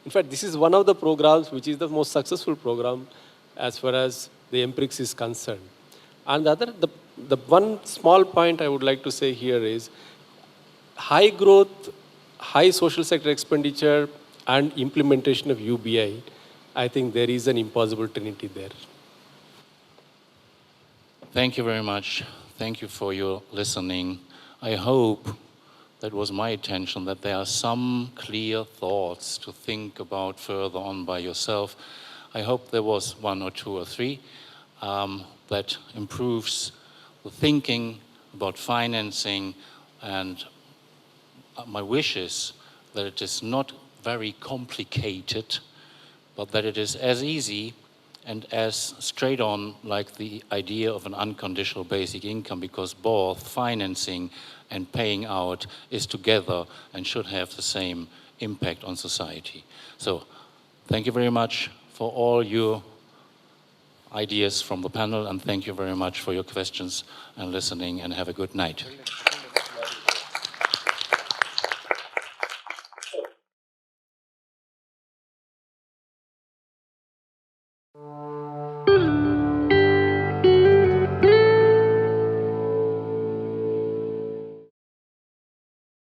In fact, this is one of the programs which is the most successful program as far as the empirics is concerned. And the one small point I would like to say here is high growth, high social sector expenditure and implementation of UBI, I think there is an impossible trinity there. Thank you very much. Thank you for your listening. I hope that was my intention, that there are some clear thoughts to think about further on by yourself. I hope there was one or two or three that improves the thinking about financing, and my wish is that it is not very complicated, but that it is as easy and as straight on like the idea of an unconditional basic income, because both financing and paying out is together and should have the same impact on society. So thank you very much for all your ideas from the panel, and thank you very much for your questions and listening, and have a good night.